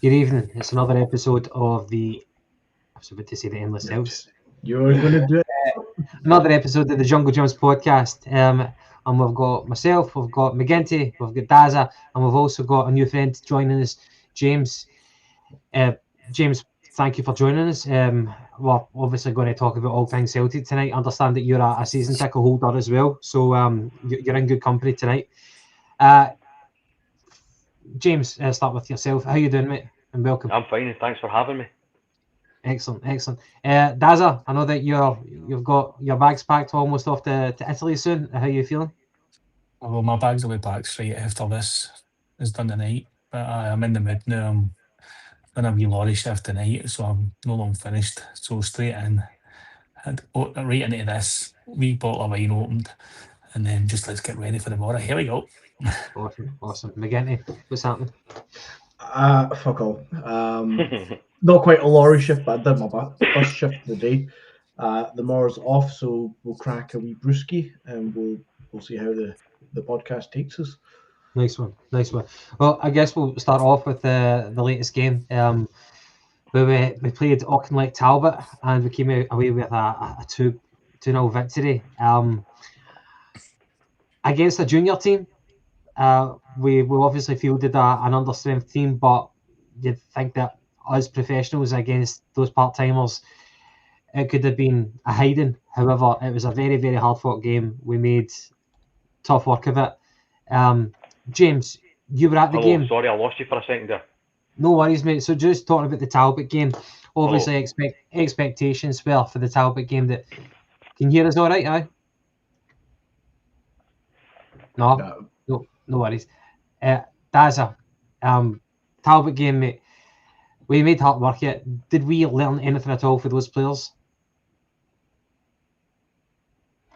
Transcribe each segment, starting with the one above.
Good evening. It's another episode of I was about to say the Endless House. You're going to do it. Another episode of the Jungle Jumps podcast. And we've got myself, we've got McGinty, we've got Daza, and we've also got a new friend joining us, James. James, thank you for joining us. We're obviously going to talk about all things Celtic tonight. I understand that you're a season ticket holder as well, so you're in good company tonight. James, start with yourself. How you doing, mate? And welcome. I'm fine, and thanks for having me. Excellent. Daza, I know that you've got your bags packed almost off to Italy soon. How are you feeling? Well, my bags will be packed straight after this is done tonight. But I'm in the mood now. I'm in a wee lorry shift tonight, so I'm no long finished. So straight in, and right into this wee bottle of wine opened, and then just let's get ready for the morning. Here we go. Awesome. McGinty, what's happening? Fuck all. Not quite a lorry shift, but I did my bus shift of the day. The morrow's off, so we'll crack a wee brewski, and we'll see how the podcast takes us. Nice one. Well, I guess we'll start off with the latest game. Where we played Auchinleck Talbot, and we came away with a 2-0 victory. Against a junior team. We obviously fielded an understrength team, but you'd think that us professionals against those part-timers, it could have been a hiding. However, it was a very, very hard-fought game. We made tough work of it. James, you were at the game. Sorry, I lost you for a second there. No worries, mate. So just talking about the Talbot game, obviously expectations were for the Talbot game that... Can you hear us all right, aye? No, no worries. Daza, Talbot game, mate. We made hard work yet. Did we learn anything at all for those players?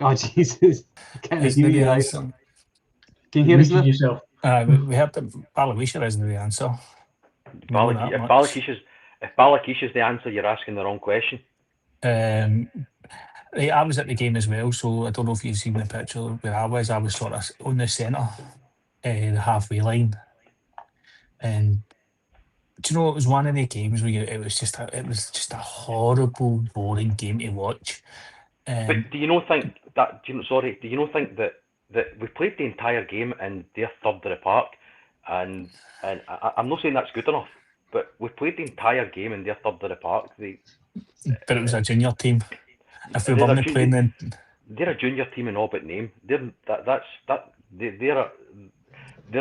Oh, Jesus. Can you hear you, right? Can you hear us now? Yourself. We have the Baloisha isn't the answer. If Balakisha's the answer, you're asking the wrong question. Right, I was at the game as well, so I don't know if you've seen the picture where I was. I was sort of on the centre, the halfway line, and do you know it was one of the games where it was just a horrible, boring game to watch. But do you not think that? Do you not think that we played the entire game in their third of the park, and I'm not saying that's good enough, but we played the entire game in their third of the park. But it was a junior team. If we weren't playing, then they're a junior team in all but name. They're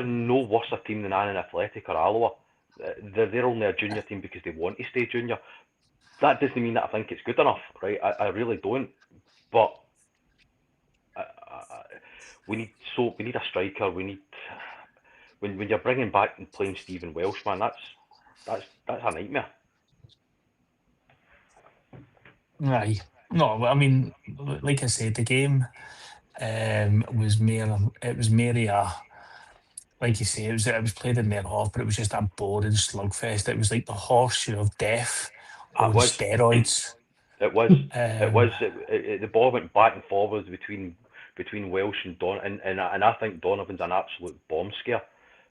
no worse a team than Annan Athletic or Alloa. They're only a junior team because they want to stay junior. That doesn't mean that I think it's good enough, right? I really don't. But we need a striker. We need when you're bringing back and playing Stephen Welsh, man. That's a nightmare. Aye. No, I mean, like I said, the game was mere like you say, it was played in their half, but it was just a boring slugfest. It was like the horseshoe of death on steroids. It was. The ball went back and forwards between Welsh and Don, and I think Donovan's an absolute bomb scare,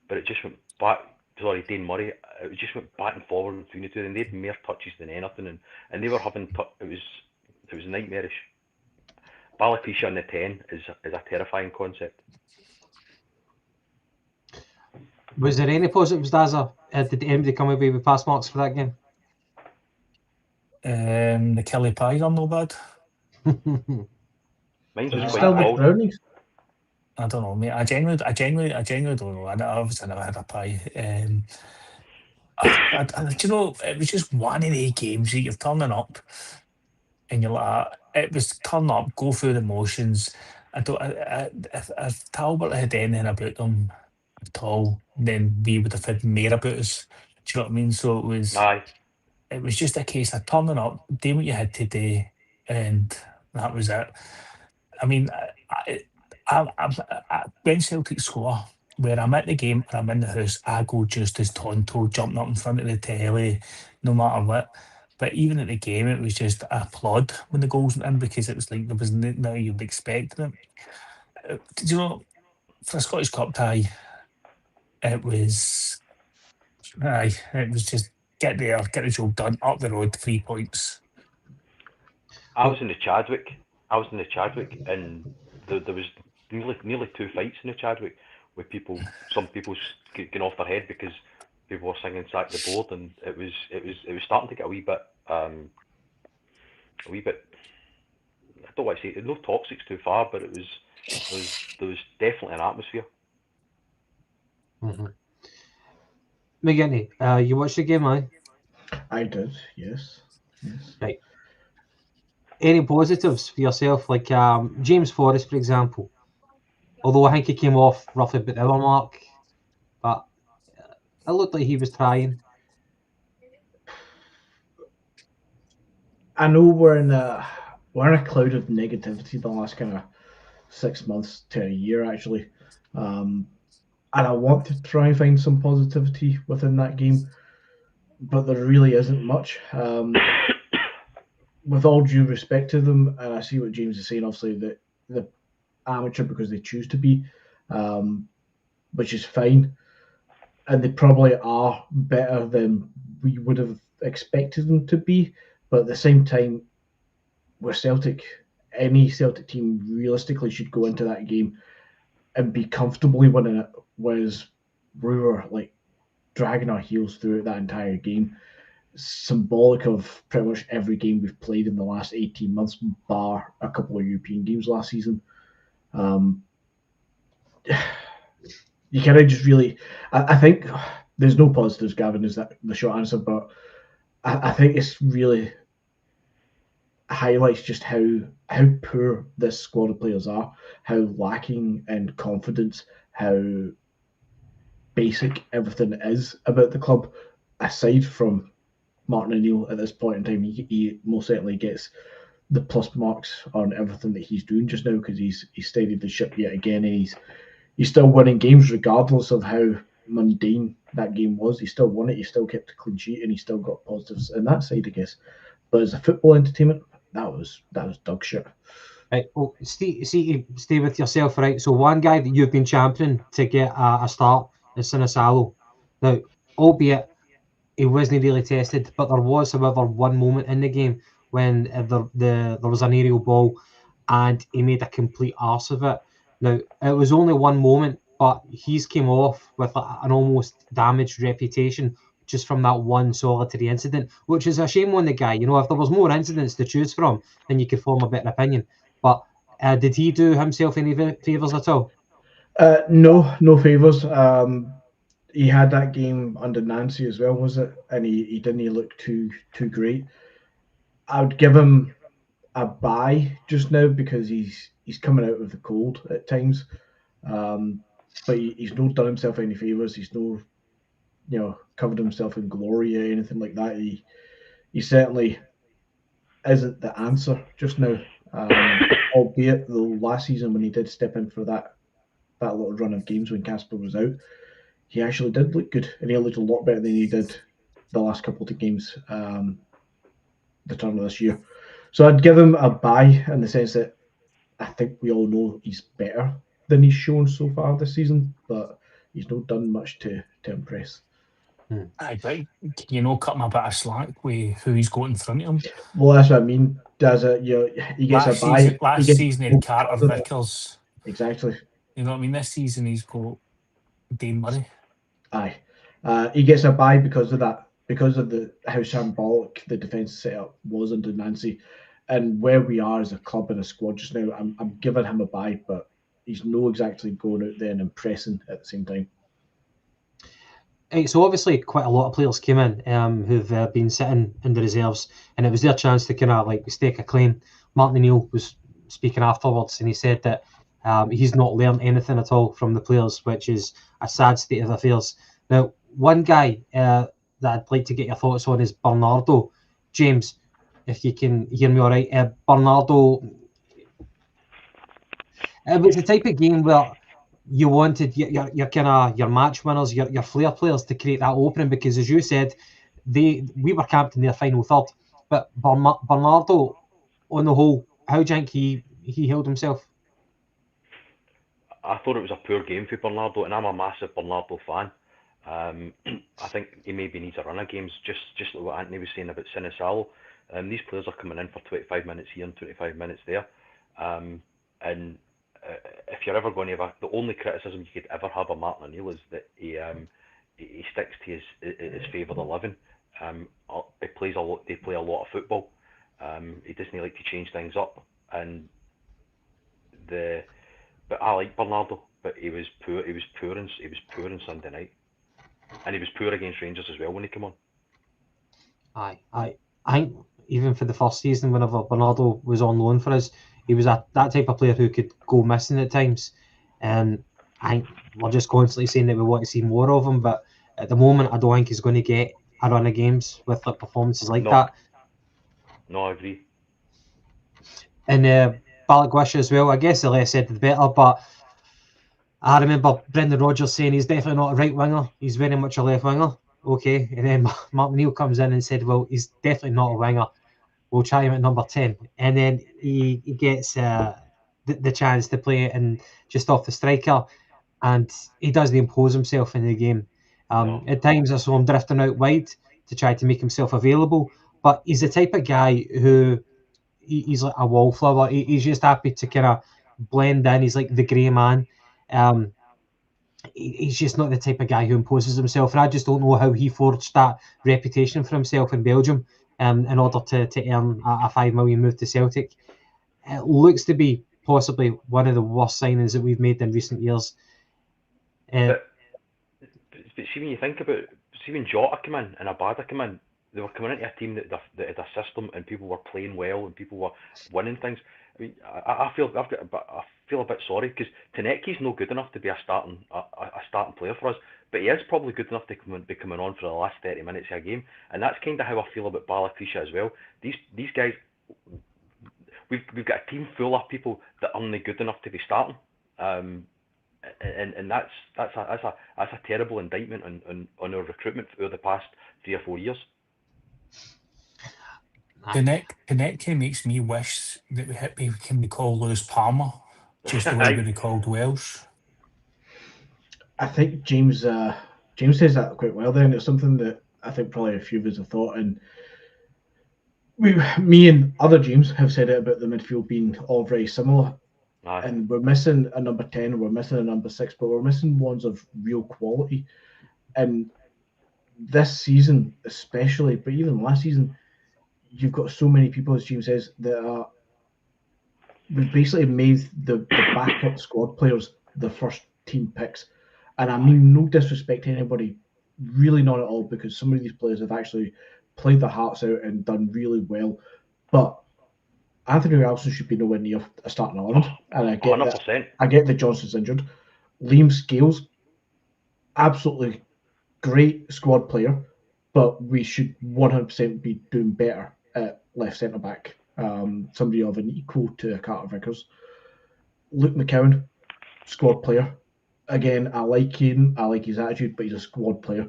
but it just went back. Sorry, Dane Murray. It just went back and forward between the two, and they had more touches than anything, and they were having. It was nightmarish. Balakisha on the 10 is a terrifying concept. Was there any positives, Daza? Did anybody come away with pass marks for that game? The Kelly pies are no bad. Mine's was Still quite with brownies. I don't know, mate. I genuinely don't know. I obviously never had a pie. Do you know, it was just one of the games that you're turning up and you're like, it was turn up, go through the motions. If Talbot had anything about them at all, then we would have had more about us. Do you know what I mean? So it was just a case of turning up, doing what you had to do, and that was it. I mean, when Celtic score, where I'm at the game or I'm in the house, I go just as tonto, jumping up in front of the telly, no matter what. But even at the game, it was just a applaud when the goals went in because it was like there was no you'd expecting it. Did you know, for a Scottish Cup tie, it was Aye, it was just get there, get the job done, up the road, 3 points. I was in the Chadwick. And there was nearly 2 fights in the Chadwick with some people getting off their head because people were singing "Sack the Board," and it was starting to get a wee bit. I don't want to say no toxic's too far, but there was definitely an atmosphere. Mm-hmm. McGinty, you watched the game, man? I did, yes. Right. Any positives for yourself, like James Forrest, for example? Although I think he came off roughly about the hour mark, but it looked like he was trying. I know we're in a cloud of negativity the last kind of 6 months to a year, actually. And I want to try and find some positivity within that game, but there really isn't much. With all due respect to them, and I see what James is saying, obviously, that the amateur because they choose to be, which is fine. And they probably are better than we would have expected them to be. But at the same time, we're Celtic. Any Celtic team realistically should go into that game and be comfortably winning it, whereas we were like dragging our heels through that entire game. Symbolic of pretty much every game we've played in the last 18 months, bar a couple of European games last season. You kind of just really, I think there's no positives, Gavin, is that the short answer, but I think it's really highlights just how poor this squad of players are, how lacking in confidence, how basic everything is about the club. Aside from Martin O'Neill at this point in time, he most certainly gets the plus marks on everything that he's doing just now because he's steadied the ship yet again, and he's still winning games regardless of how mundane that game was. He still won it. He still kept a clean sheet, and he still got positives on that side, I guess. But as a football entertainment, that was dog shit. Right. Well, stay with yourself, right? So one guy that you've been championing to get a start is Sinisalo. Now, albeit he wasn't really tested, but there was, however, one moment in the game when there was an aerial ball and he made a complete arse of it. Now, it was only one moment, but he's came off with an almost damaged reputation just from that one solitary incident, which is a shame on the guy. You know, if there was more incidents to choose from, then you could form a better opinion. But did he do himself any favours at all? No favours. He had that game under Nancy as well, was it? And he didn't look too great. I would give him a bye just now because he's coming out of the cold at times. But he's not done himself any favours. He's no, covered himself in glory or anything like that. He certainly isn't the answer just now. Albeit though last season when he did step in for that little run of games when Casper was out, he actually did look good, and he looked a lot better than he did the last couple of games, the turn of this year. So I'd give him a bye in the sense that I think we all know he's better than he's shown so far this season, but he's not done much to impress. Aye, but can you not cut him a bit of slack with who he's got in front of him? Well, that's what I mean. He gets a bye. Last season he had Carter Vickers. Exactly. You know what I mean? This season he's got Dane Murray. Aye. He gets a bye because of that, because of how shambolic the defence setup was under Nancy, and where we are as a club and a squad just now. I'm giving him a bye, but he's no exactly going out there and impressing at the same time. Right, so obviously quite a lot of players came in who've been sitting in the reserves, and it was their chance to kind of like stake a claim. Martin O'Neill was speaking afterwards, and he said that he's not learned anything at all from the players, which is a sad state of affairs. Now, one guy that I'd like to get your thoughts on is Bernardo. James, if you can hear me all right, Bernardo, it was the type of game where you wanted your kind of your match winners, your flair players to create that opening, because as you said, we were camped in their final third. But Bernardo, on the whole, how do you think he held himself? I thought it was a poor game for Bernardo, and I'm a massive Bernardo fan. I think he maybe needs a run of games, just like what Anthony was saying about Sinisalo. These players are coming in for 25 minutes here and 25 minutes there. And if you're ever going to have the only criticism you could ever have of Martin O'Neill is that he sticks to his favoured 11. He plays a lot. They play a lot of football. He doesn't like to change things up. But I like Bernardo, but he was poor. He was poor on Sunday night. And he was poor against Rangers as well when he came on. I think even for the first season, whenever Bernardo was on loan for us, he was that type of player who could go missing at times. And I think we're just constantly saying that we want to see more of him, but at the moment, I don't think he's going to get a run of games with performances like that. No, I agree. And Balak as well, I guess the less said the better, but I remember Brendan Rodgers saying he's definitely not a right winger, he's very much a left winger. Okay, and then Mark Neal comes in and said, well, he's definitely not a winger, we'll try him at number 10. And then he gets the chance to play and just off the striker, and he doesn't impose himself in the game. At times I saw him drifting out wide to try to make himself available, but he's the type of guy who he's like a wallflower. He's just happy to kind of blend in. He's like the grey man. He's just not the type of guy who imposes himself, and I just don't know how he forged that reputation for himself in Belgium in order to earn a $5 million move to Celtic. It looks to be possibly one of the worst signings that we've made in recent years. But see, when you think about it, see when Jota came in and Abada came in, they were coming into a team that had a system and people were playing well and people were winning things. I mean, I feel a bit sorry because Tanecki's no good enough to be a starting player for us, but he is probably good enough to be coming on for the last 30 minutes of a game, and that's kind of how I feel about Balakrisha as well. These guys, we've got a team full of people that aren't good enough to be starting, and that's a terrible indictment on our recruitment over the past 3 or 4 years. Tanecki makes me wish that we can be called Lewis Palmer, just the way we called Welsh. I think James says that quite well there, and it's something that I think probably a few of us have thought. And me and other James have said it about the midfield being all very similar. Aye. And we're missing a number 10, we're missing a number 6, but we're missing ones of real quality. And this season, especially, but even last season, you've got so many people, as James says, that we've basically made the backup squad players the first team picks. And I mean no disrespect to anybody, really not at all, because some of these players have actually played their hearts out and done really well. But Anthony Ralston should be nowhere near a starting 11. And I get 100%. I get that Johnson's injured. Liam Scales, absolutely great squad player, but we should 100% be doing better at left centre back. Somebody of an equal to Carter Vickers. Luke McCowan, squad player. Again, I like him. I like his attitude, but he's a squad player.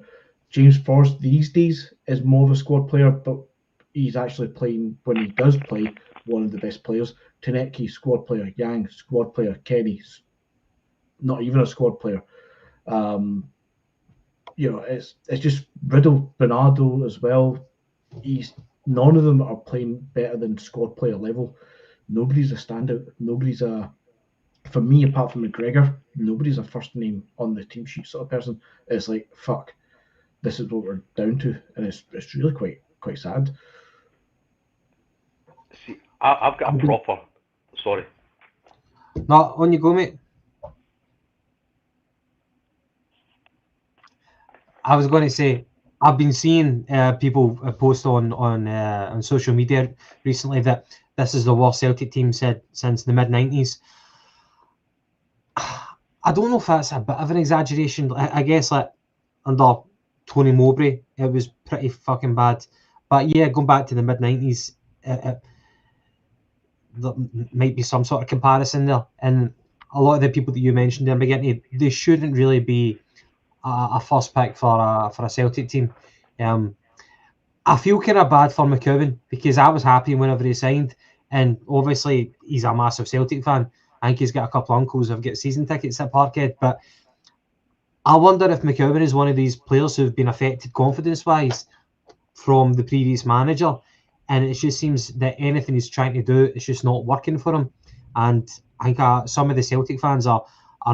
James Forrest these days is more of a squad player, but he's actually playing, when he does play, one of the best players. Tanecki, squad player. Yang, squad player. Kenny, not even a squad player. It's just Riddle, Bernardo as well. None of them are playing better than squad player level. Nobody's a standout. Nobody's for me, apart from McGregor, nobody's a first name on the team sheet sort of person. It's like, fuck, this is what we're down to, and it's really quite sad. See, I've got a proper. Sorry. No, on you go, mate. I was going to say, I've been seeing people post on social media recently that this is the worst Celtic team since the mid-90s. I don't know if that's a bit of an exaggeration. I guess like under Tony Mowbray, it was pretty fucking bad. But yeah, going back to the mid-90s, there might be some sort of comparison there. And a lot of the people that you mentioned there, McGinty, they shouldn't really be a first pick for a Celtic team. I feel kind of bad for McCowan because I was happy whenever he signed, and obviously he's a massive Celtic fan. I think he's got a couple of uncles who've got season tickets at Parkhead, but I wonder if McEwen is one of these players who've been affected confidence-wise from the previous manager, and it just seems that anything he's trying to do is just not working for him. And I think some of the Celtic fans are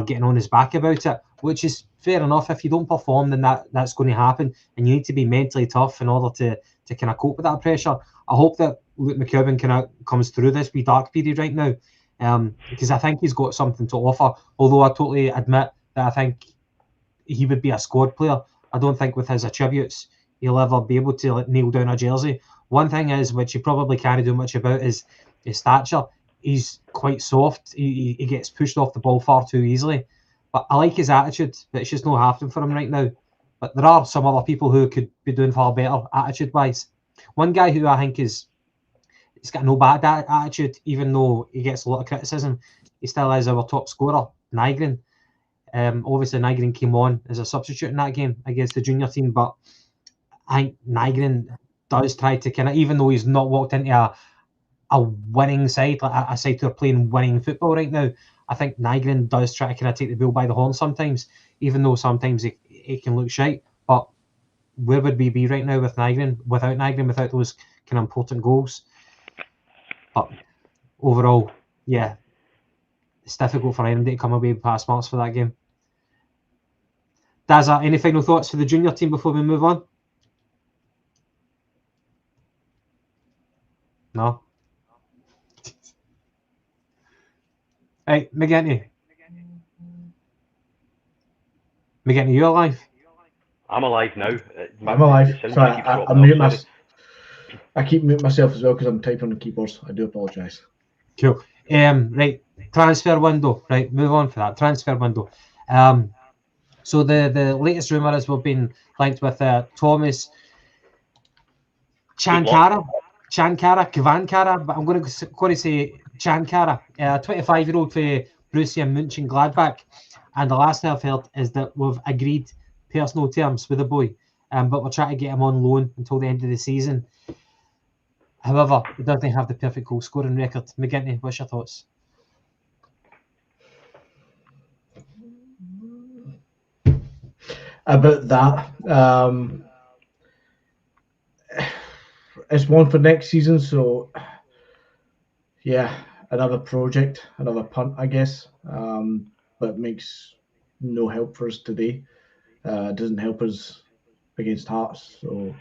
getting on his back about it, which is fair enough. If you don't perform, then that's going to happen, and you need to be mentally tough in order to kind of cope with that pressure. I hope that Luke McEwen kind of comes through this wee dark period right now, because I think he's got something to offer. Although I totally admit that I think he would be a squad player. I don't think with his attributes he'll ever be able to nail down a jersey. One thing is, which you probably can't do much about, is his stature. He's quite soft. He gets pushed off the ball far too easily. But I like his attitude, but it's just not happening for him right now. But there are some other people who could be doing far better attitude-wise. One guy who I think he's got no bad attitude, even though he gets a lot of criticism, he still is our top scorer, Nygren. Obviously, Nygren came on as a substitute in that game against the junior team, but I think Nygren does try to kind of, even though he's not walked into a winning side, like a side who are playing winning football right now, I think Nygren does try to kind of take the bull by the horn sometimes, even though sometimes it can look shite. But where would we be right now with Nygren, without those kind of important goals? But overall, yeah, it's difficult for anybody to come away with pass marks for that game. Dazza, any final thoughts for the junior team before we move on? No? Right, McGinty, you alive? I'm alive now. I'm alive. The sound Sorry, keeps I dropping mute off, sorry. I keep muting myself as well because I'm typing on the keyboards. I do apologise. Cool. Right, transfer window. Right, move on for that. Transfer window. So the latest rumour is we've been linked with Thomas Chankara, but I'm going to say Chankara, 25-year-old for Borussia Mönchengladbach. And the last thing I've heard is that we've agreed personal terms with the boy, but we're trying to get him on loan until the end of the season. However, he doesn't have the perfect goal scoring record. McGinty, what's your thoughts? About that, it's one for next season, so yeah, another project, another punt, I guess. But makes no help for us today. Doesn't help us against Hearts, so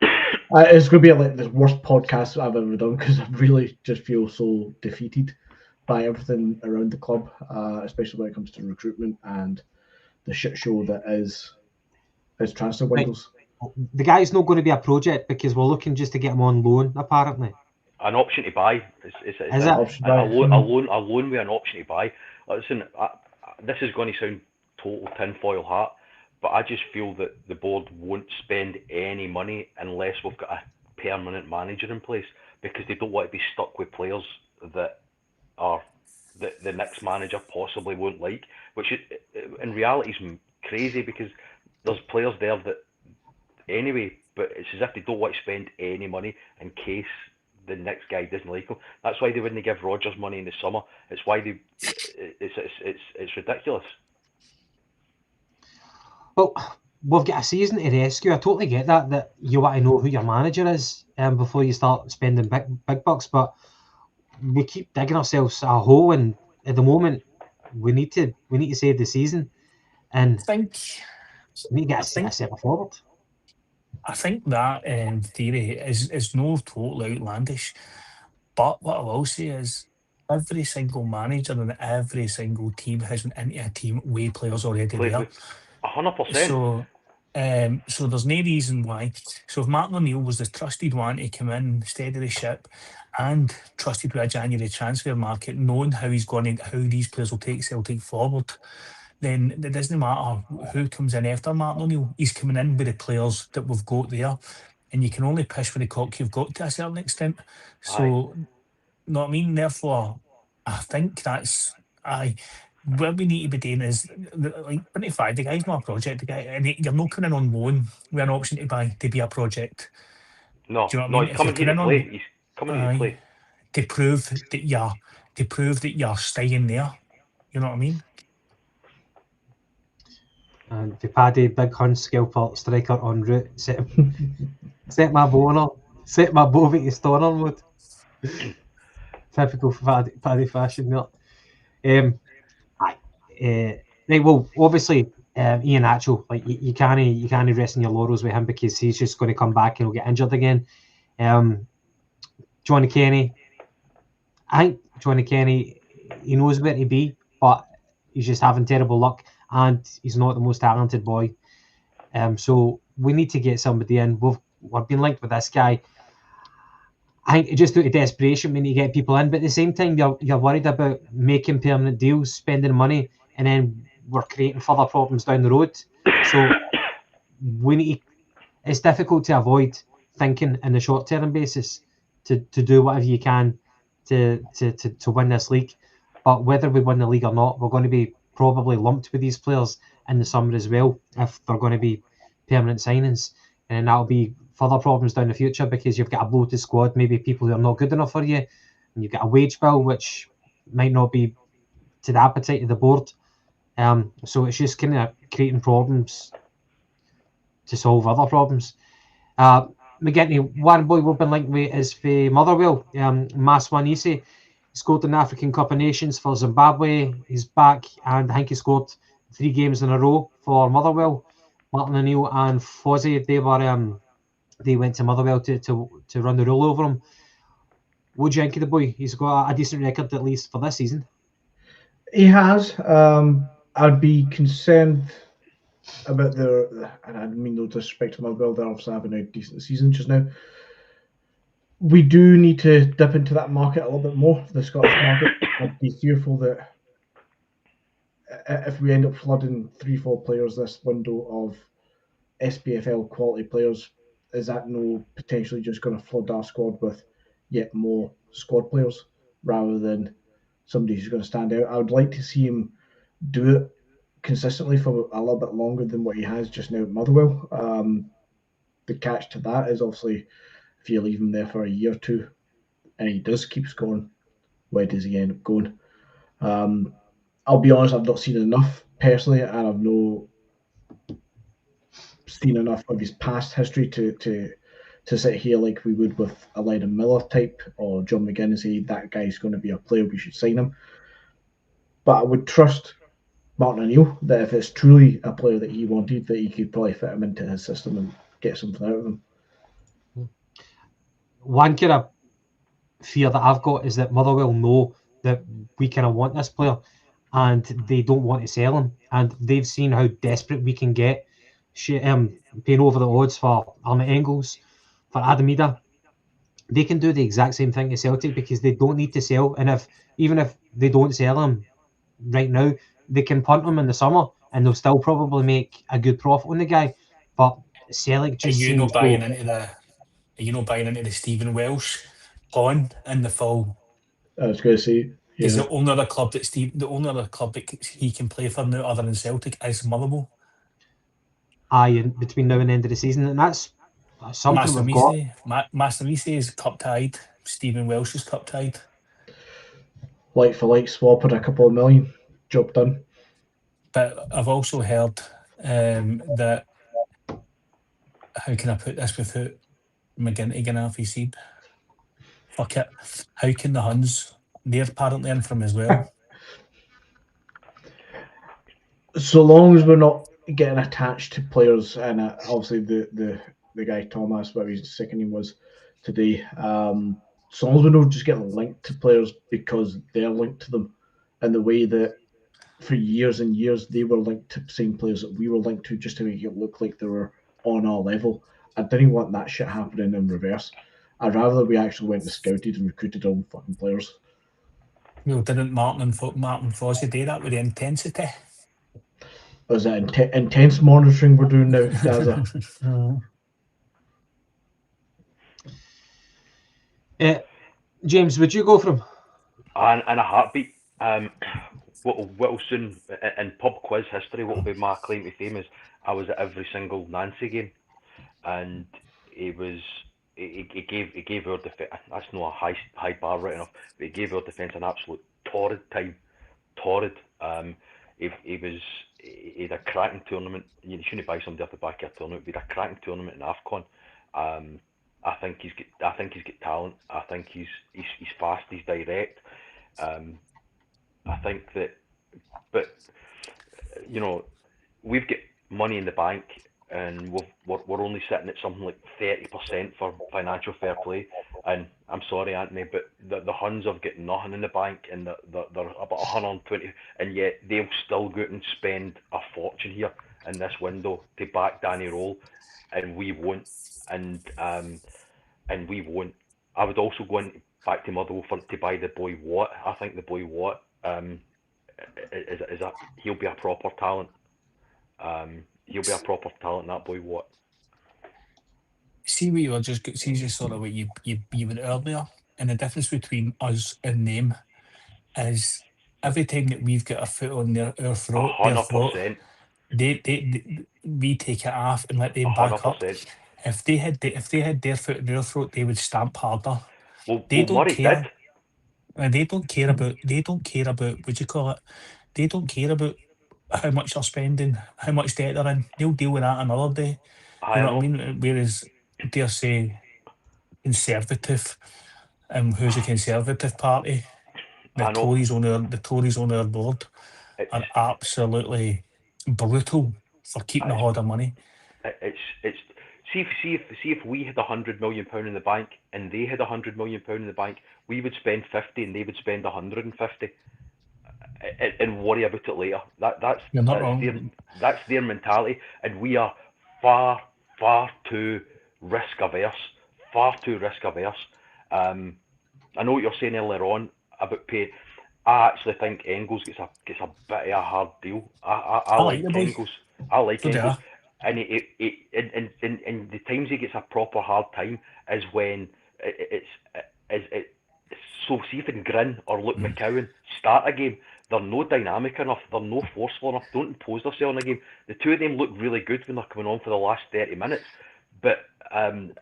it's going to be like the worst podcast I've ever done because I really just feel so defeated by everything around the club, especially when it comes to recruitment and the shit show that is transfer windows. The guy's not going to be a project because we're looking just to get him on loan, apparently. An option to buy. It's Is a it? loan with an option to buy. Listen, this is going to sound total tinfoil hat, but I just feel that the board won't spend any money unless we've got a permanent manager in place, because they don't want to be stuck with players that are the next manager possibly won't like, which in reality is crazy because there's players there that anyway, but it's as if they don't want to spend any money in case the next guy doesn't like him. That's why they wouldn't give Rodgers money in the summer. It's why it's ridiculous. Well, we've got a season to rescue. I totally get that you want to know who your manager is before you start spending big bucks, but we keep digging ourselves a hole, and at the moment we need to save the season, and I think we need to get a step forward. I think that in theory is no totally outlandish. But what I will say is every single manager and every single team has been into a team with players already there. 100%. So there's no reason why. So if Martin O'Neill was the trusted one to come in, steady the ship, and trusted with a January transfer market, knowing how these players will take Celtic forward, then it doesn't matter who comes in after Martin O'Neill. He's coming in with the players that we've got there, and you can only push for the cock you've got to a certain extent. So, you know what I mean? Therefore, I think that's what we need to be doing is like 25. The guy's not a project. The guy, and you're not coming in on loan with an option to buy to be a project. No, Do you know what I mean? he's coming here to play. He's coming here to play to prove that you're staying there. You know what I mean? And the Paddy Big Hun Scalper striker en route. Set my bowling to stoner mode. Typical Paddy fashion there. Right, well, obviously, Ian Atchell, like you can't rest in your laurels with him because he's just going to come back and he'll get injured again. Johnny Kenny, I think Johnny Kenny, he knows where to be, but he's just having terrible luck, and he's not the most talented boy. So we need to get somebody in. We've been linked with this guy. I think just out of desperation we need to get people in, but at the same time you're worried about making permanent deals, spending money, and then we're creating further problems down the road. So we need. It's difficult to avoid thinking in the short term basis to do whatever you can to win this league. But whether we win the league or not, we're going to be probably lumped with these players in the summer as well if they're going to be permanent signings, and that'll be further problems down the future because you've got a bloated squad, maybe people who are not good enough for you, and you've got a wage bill which might not be to the appetite of the board. So it's just kind of creating problems to solve other problems. McGinty, one boy we've been linked with is for Motherwell. Maswanise scored in the African Cup of Nations for Zimbabwe. He's back, and I think he scored 3 games in a row for Motherwell. Martin O'Neill and Fozzie, they went to Motherwell to run the rule over him. What do you think of the boy? He's got a decent record at least for this season. He has. I'd be concerned about and I mean no disrespect to Motherwell, they're obviously having a decent season just now. We do need to dip into that market a little bit more, the Scottish market. I'd be fearful that if we end up flooding 3-4 players this window of SPFL quality players, is that no potentially just going to flood our squad with yet more squad players rather than somebody who's going to stand out? I would like to see him do it consistently for a little bit longer than what he has just now at Motherwell. The catch to that is obviously if you leave him there for a year or two and he does keep scoring, where does he end up going? I'll be honest, I've not seen enough personally, and I've no seen enough of his past history to sit here like we would with a Lennon Miller type or John McGinn and say that guy's going to be a player, we should sign him. But I would trust Martin O'Neill that if it's truly a player that he wanted, that he could probably fit him into his system and get something out of him. One kind of fear that I've got is that Motherwell know that we kind of want this player and they don't want to sell him, and they've seen how desperate we can get paying over the odds for Arnett Engels, for Adam Ida. They can do the exact same thing to Celtic because they don't need to sell, and even if they don't sell him right now, they can punt him in the summer and they'll still probably make a good profit on the guy. But Celtic just seems buying into the Stephen Welsh pawn in the full? I was going to say, Is the only other club that he can play for now other than Celtic is Motherwell. Between now and the end of the season, and that's something we've got. Mastermise is cup tied. Stephen Welsh is cup tied. Like for like swap at a couple of million, job done. But I've also heard that, how can I put this without McGinty getting off his seat? Fuck it. How can the Huns? They're apparently in from as well. So long as we're not getting attached to players, and obviously the guy Thomas, what his second name was today, so long as we don't just get linked to players because they're linked to them in the way that for years and years they were linked to same players that we were linked to just to make it look like they were on our level. I didn't want that shit happening in reverse. I'd rather we actually went and scouted and recruited all fucking players. Well, didn't Martin Fozzie do that with the intensity? Was that intense monitoring we're doing now, Gaza? James, would you go for him? In a heartbeat. What'll soon in pub quiz history, what will be my claim to fame is I was at every single Nancy game, and he gave our defence. That's not a high bar right enough, but he gave our defence an absolute torrid time. He had a cracking tournament. You shouldn't buy somebody off the back of a tournament. He had a cracking tournament in AFCON. I think he's got talent. I think he's fast. He's direct. I think that, but we've got money in the bank, and we're only sitting at something like 30% for financial fair play. And I'm sorry, Anthony, but the Huns have got nothing in the bank, and they're about 120, and yet they'll still go out and spend a fortune here in this window to back Danny Roll, and we won't. And we won't. I would also go back to Motherwell to buy the boy Watt. I think the boy Watt he'll be a proper talent. He'll be a proper talent, that boy Watt. See what you were just sort of what you went earlier, and the difference between us and them is every time that we've got a foot on our throat, 100%. we take it off and let them back up. 100%. If they had their foot in their throat, they would stamp harder. Well, They don't Murray care. did. And they don't care about what you call it. They don't care about how much they're spending, how much debt they're in. They'll deal with that another day. You know what I mean? Whereas, dare say, Conservative, who's a Conservative party? The Tories on our board are absolutely brutal for keeping a hold of money. It's see if we had £100 million in the bank and they had £100 million in the bank, we would spend 50 and they would spend 150 and worry about it later. That's wrong. That's their mentality, and we are far too risk averse. I know what you're saying earlier on about pay. I actually think Engels gets a bit of a hard deal. I like Engels. I like Engels. And the times he gets a proper hard time is when it's so. See if Grin or Luke McCowan start a game, they're no dynamic enough, they're no forceful enough, don't impose themselves in a game. The two of them look really good when they're coming on for the last 30 minutes, but and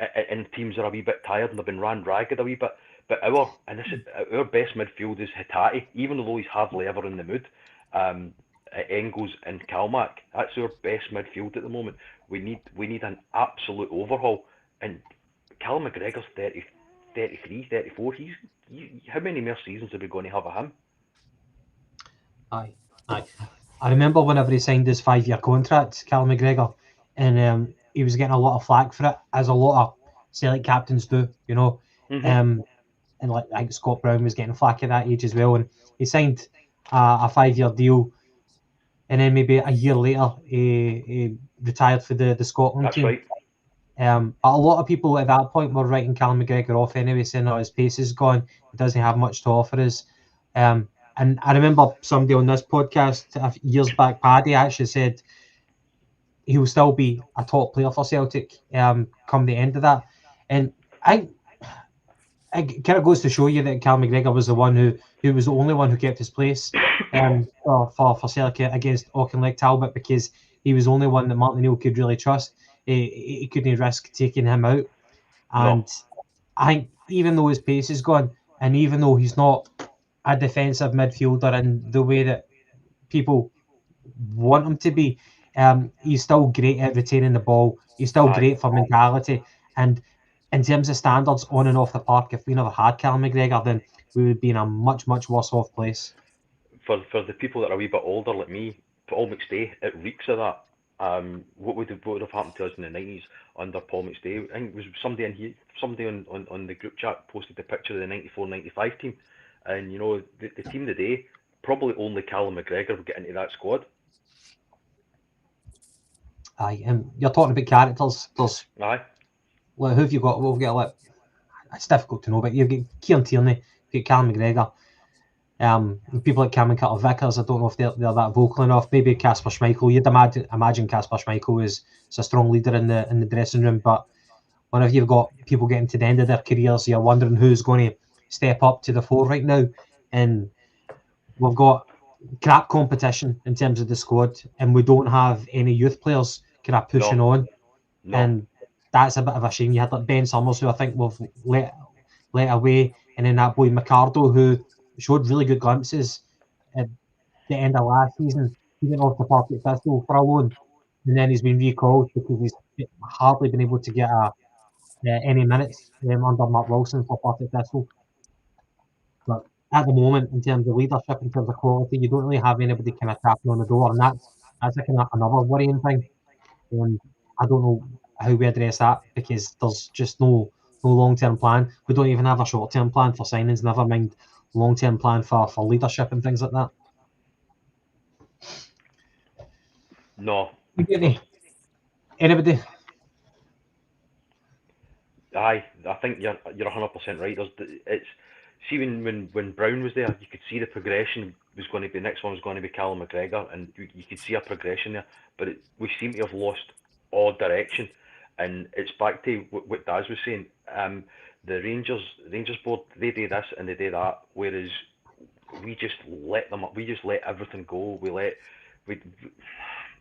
teams are a wee bit tired and they've been ran ragged a wee bit. But our best midfield is Hatate, even though he's hardly ever in the mood. Engels and Kalmak, that's our best midfield at the moment. We need an absolute overhaul. And Callum McGregor's 33, 34. How many more seasons are we going to have of him? Aye. I remember whenever he signed his 5-year contract, Callum McGregor, and he was getting a lot of flack for it, as a lot of Celtic captains do, you know. Mm-hmm. And like I think Scott Brown was getting flack at that age as well, and he signed a 5-year deal, and then maybe a year later he retired for the Scotland team. That's right. But a lot of people at that point were writing Callum McGregor off anyway, saying, "Oh, his pace is gone. He doesn't have much to offer us." And I remember somebody on this podcast years back, Paddy, actually said he will still be a top player for Celtic come the end of that. And it kind of goes to show you that Callum McGregor was the one who was the only one who kept his place for Celtic against Auchinleck Talbot, because he was the only one that Martin O'Neill could really trust. He couldn't risk taking him out. And No. I think even though his pace is gone, and even though he's not a defensive midfielder in the way that people want him to be, he's still great at retaining the ball. He's still great for mentality. And in terms of standards on and off the park, if we never had Callum McGregor, then we would be in a much, much worse off place. For the people that are a wee bit older like me, Paul McStay, it reeks of that. What would have happened to us in the 90s under Paul McStay? I think it was somebody on the group chat posted the picture of the 94-95 team, and you know the team today, probably only Callum McGregor would get into that squad. Aye, and you're talking about characters. Aye. Well, who have you got? We've got like, it's difficult to know, but you've got Kieran Tierney, you've got Callum McGregor. People like Cameron Carter-Vickers, I don't know if they're that vocal enough. Maybe Kasper Schmeichel. You'd imagine Kasper Schmeichel is a strong leader in the dressing room, but whenever you've got people getting to the end of their careers, you're wondering who's going to step up to the fore right now. And we've got crap competition in terms of the squad, and we don't have any youth players kind of pushing on. No. And that's a bit of a shame. You had like Ben Summers, who I think we've let away, and then that boy McCardo, who showed really good glimpses at the end of last season, he went off to Partick Thistle for a loan, and then he's been recalled because he's hardly been able to get any minutes under Mark Wilson for Partick Thistle. But at the moment, in terms of leadership, in terms of quality, you don't really have anybody kind of tapping on the door, and that's a kind of another worrying thing. I don't know how we address that because there's just no long-term plan. We don't even have a short-term plan for signings, never mind long-term plan for leadership and things like that. No. Anybody? Aye, I think you're 100% right. See when Brown was there, you could see the progression was going to be, next one was going to be Callum McGregor, and you could see a progression there. But we seem to have lost all direction, and it's back to what Daz was saying. The Rangers board, they do this and they do that, whereas we just let everything go.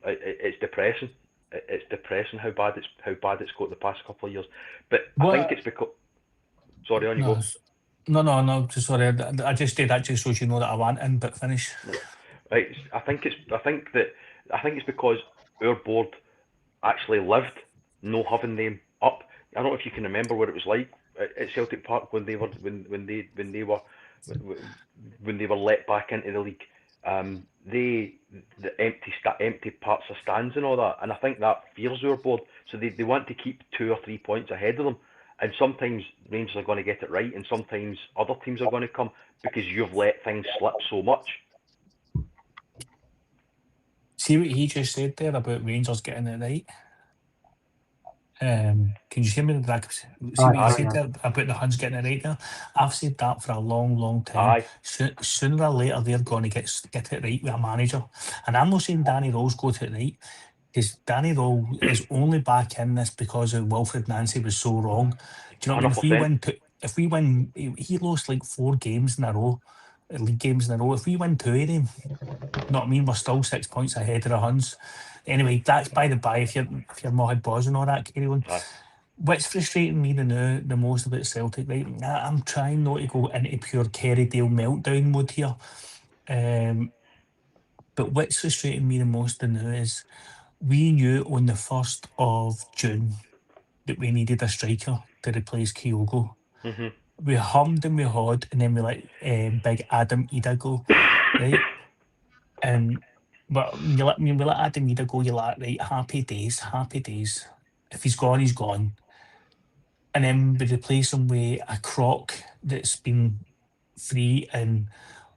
It's depressing. It's depressing how bad it's got the past couple of years. But I think it's because. Sorry, on you go. No. Sorry, I just did that just so you know that I went in, but finish. Right. I think it's because our board actually lived no having them up. I don't know if you can remember what it was like at Celtic Park when they were let back into the league. The empty parts of stands and all that, and I think that fears our board. So they want to keep 2 or 3 points ahead of them. And sometimes Rangers are going to get it right, and sometimes other teams are going to come because you've let things slip so much. See what he just said there about Rangers getting it right? Can you hear me? See what he said there about the Huns getting it right there? I've said that for a long time. Sooner or later, they're going to get it right with a manager. And I'm not saying Danny Rowe's got it right, because Danny Rowe is only back in this because of Wilfred Nancy was so wrong. Do you know what I mean? If we win, he lost like 4 games in a row, league games in a row. If we win 2 of them, you know what I mean? We're still 6 points ahead of the Huns. Anyway, that's by the by. If you're Mohid Boz and all that, carry on. What's frustrating me the most about Celtic, right? I'm trying not to go into pure Kerrydale meltdown mode here. But what's frustrating me the most now is we knew on the 1st of June that we needed a striker to replace Kyogo. Mm-hmm. We hummed and we hawed, and then we let big Adam Ida go, right? But when we let Adam Ida go, you're like, right, happy days. If he's gone, he's gone. And then we replace him with a croc that's been free and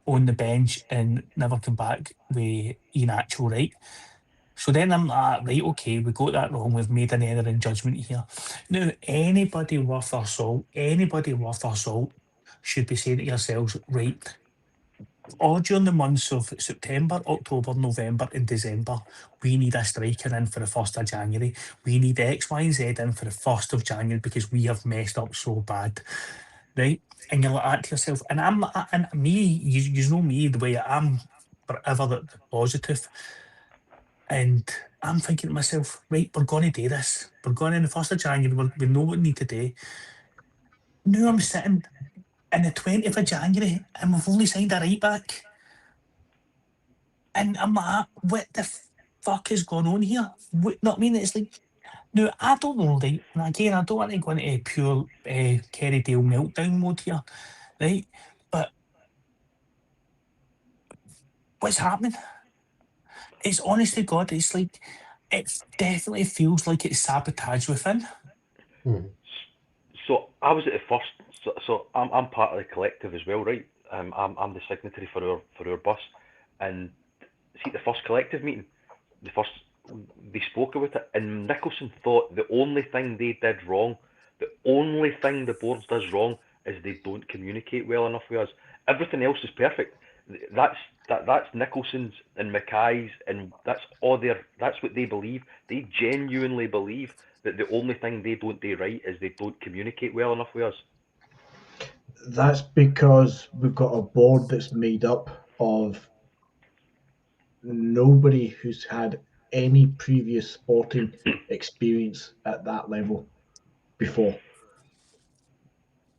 on the bench and never come back with Ian Actual, right? So then I'm like, right, okay, we got that wrong. We've made an error in judgment here. Now, anybody worth their salt should be saying to yourselves, right, all during the months of September, October, November and December, we need a striker in for the 1st of January. We need X, Y and Z in for the 1st of January because we have messed up so bad. Right? And you're like that to yourself. And you know me, the way I am forever positive. And I'm thinking to myself, right, we're going to do this. We're going in the 1st of January. We know what we need to do. Now I'm sitting in the 20th of January and we've only signed a right back. And I'm like, what the fuck is going on here? What I mean? It's like, no, I don't know, right? And again, I don't want to go into pure Kerrydale meltdown mode here, right? But what's happening? It's honest to God, it's like, it definitely feels like it's sabotage within. So I was at the first. So I'm part of the collective as well, right? I'm the signatory for our bus, and see the first collective meeting, they spoke about it, and Nicholson thought the only thing they did wrong, the only thing the board does wrong, is they don't communicate well enough with us. Everything else is perfect. That's Nicholson's and Mackay's, and that's what they believe. They genuinely believe that the only thing they don't do right is they don't communicate well enough with us. That's because we've got a board that's made up of nobody who's had any previous sporting experience at that level before.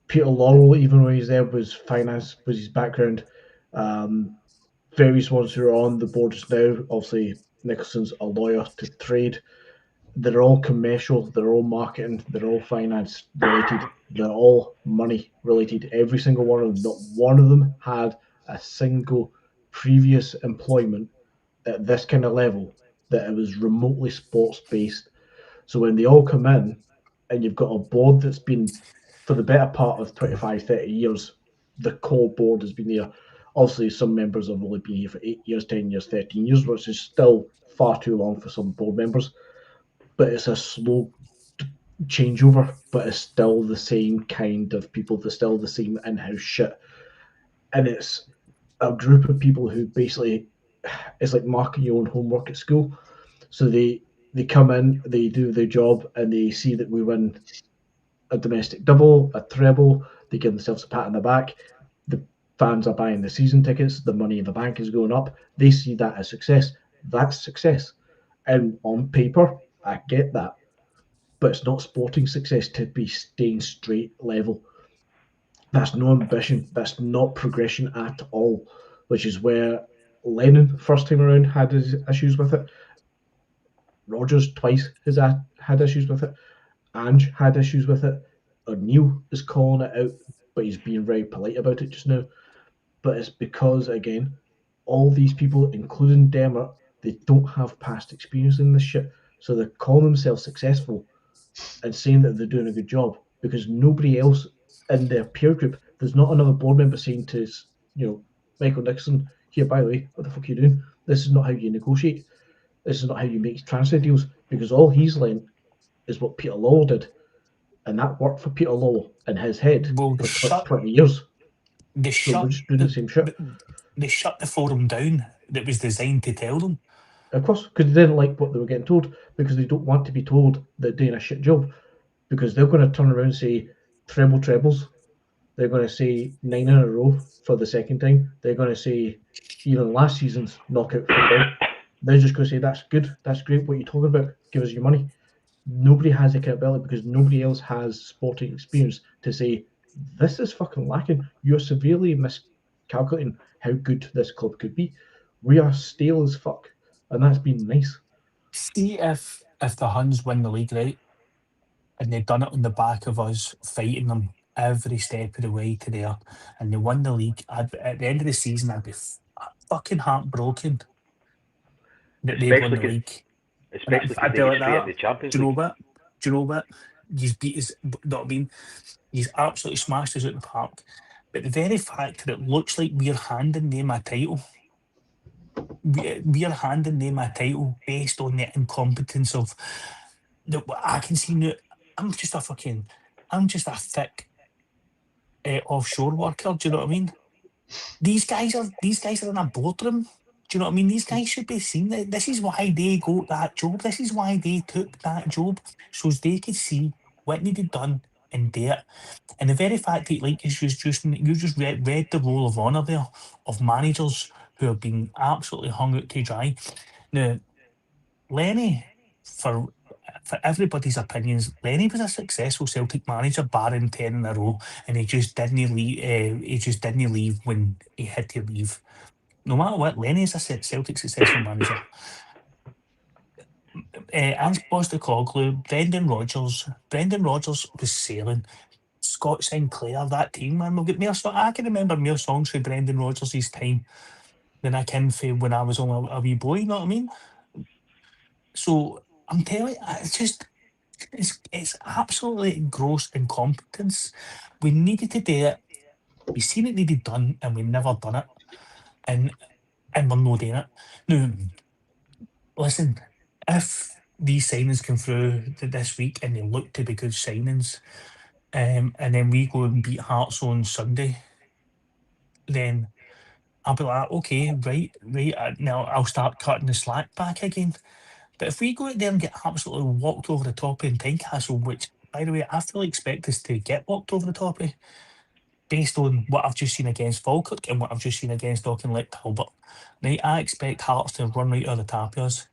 Peter Laurel, even when he was there, was finance was his background. various ones who are on the board just now. Obviously, Nicholson's a lawyer to trade. They're all commercial, they're all marketing, they're all finance related, they're all money related. Every single one of them, not one of them had a single previous employment at this kind of level that it was remotely sports based. So when they all come in and you've got a board that's been for the better part of 25, 30 years, the core board has been there. Obviously, some members have only been here for 8 years, 10 years, 13 years, which is still far too long for some board members. But it's a slow changeover, but it's still the same kind of people, there's still the same in-house shit. And it's a group of people who basically, it's like marking your own homework at school. So they come in, they do their job, and they see that we win a domestic double, a treble. They give themselves a pat on the back. The fans are buying the season tickets. The money in the bank is going up. They see that as success. That's success. And on paper, I get that. But it's not sporting success to be staying straight level. That's no ambition. That's not progression at all, which is where Lennon, first time around, had his issues with it. Rogers twice has had issues with it. Ange had issues with it. O'Neill is calling it out, but he's being very polite about it just now. But it's because, again, all these people, including Dermot, they don't have past experience in this shit. So they're calling themselves successful and saying that they're doing a good job because nobody else in their peer group, there's not another board member saying to, Michael Nixon, here, by the way, what the fuck are you doing? This is not how you negotiate. This is not how you make transfer deals, because all he's learned is what Peter Lawwell did. And that worked for Peter Lawwell in his head Well, for 20 years. they So we're shut just doing the same shit. they shut the forum down that was designed to tell them. Of course, because they didn't like what they were getting told, because they don't want to be told they're doing a shit job. Because they're going to turn around and say trebles. They're going to say 9 in a row for the second time. They're going to say even last season's knockout football. They're just going to say, that's good, that's great, what are you talking about? Give us your money. Nobody has the capability because nobody else has sporting experience to say, this is fucking lacking. You're severely miscalculating how good this club could be. We are stale as fuck, and that's been nice. See if the Huns win the league, right, and they've done it on the back of us fighting them every step of the way to there, and they won the league. At the end of the season, I'd be fucking heartbroken that they've won the league. Especially because I'd they be get like straight that. in the Champions Do you know League. what? Do you know what? He's beat us. You know what I mean? He's absolutely smashed us out the park. But the very fact that it looks like we're handing them a title, we're handing them a title based on the incompetence of the. I can see now. I'm just a fucking. I'm just a thick offshore worker. Do you know what I mean? These guys are in a boardroom. Do you know what I mean? These guys should be seen. This is why they got that job. This is why they took that job, so as they could see what needed done and do it. And the very fact that, like, you just read the roll of honour there of managers who have been absolutely hung out to dry. Now, Lenny, for everybody's opinions, Lenny was a successful Celtic manager, barring 10 in a row, and he just didn't leave. He just didn't leave when he had to leave. No matter what, Lenny is a Celtic successful manager. Ange Postecoglou, Brendan Rodgers. Brendan Rodgers was sailing. Scott Sinclair, that team, man. We'll get more. I can remember more songs from Brendan Rodgers' time than I can from when I was only a wee boy. You know what I mean? So I'm telling you, it's absolutely gross incompetence. We needed to do it. We seen it needed done, and we never done it. And we're not doing it. Now, listen, if these signings come through this week and they look to be good signings, and then we go and beat Hearts on Sunday, then I'll be like, okay, right. Now I'll start cutting the slack back again. But if we go out there and get absolutely walked over the top in Tynecastle, which, by the way, I fully expect us to get walked over the top of, based on what I've just seen against Falkirk and what I've just seen against Auchinleck Talbot, right, I expect Hearts to run right out of the tap of us.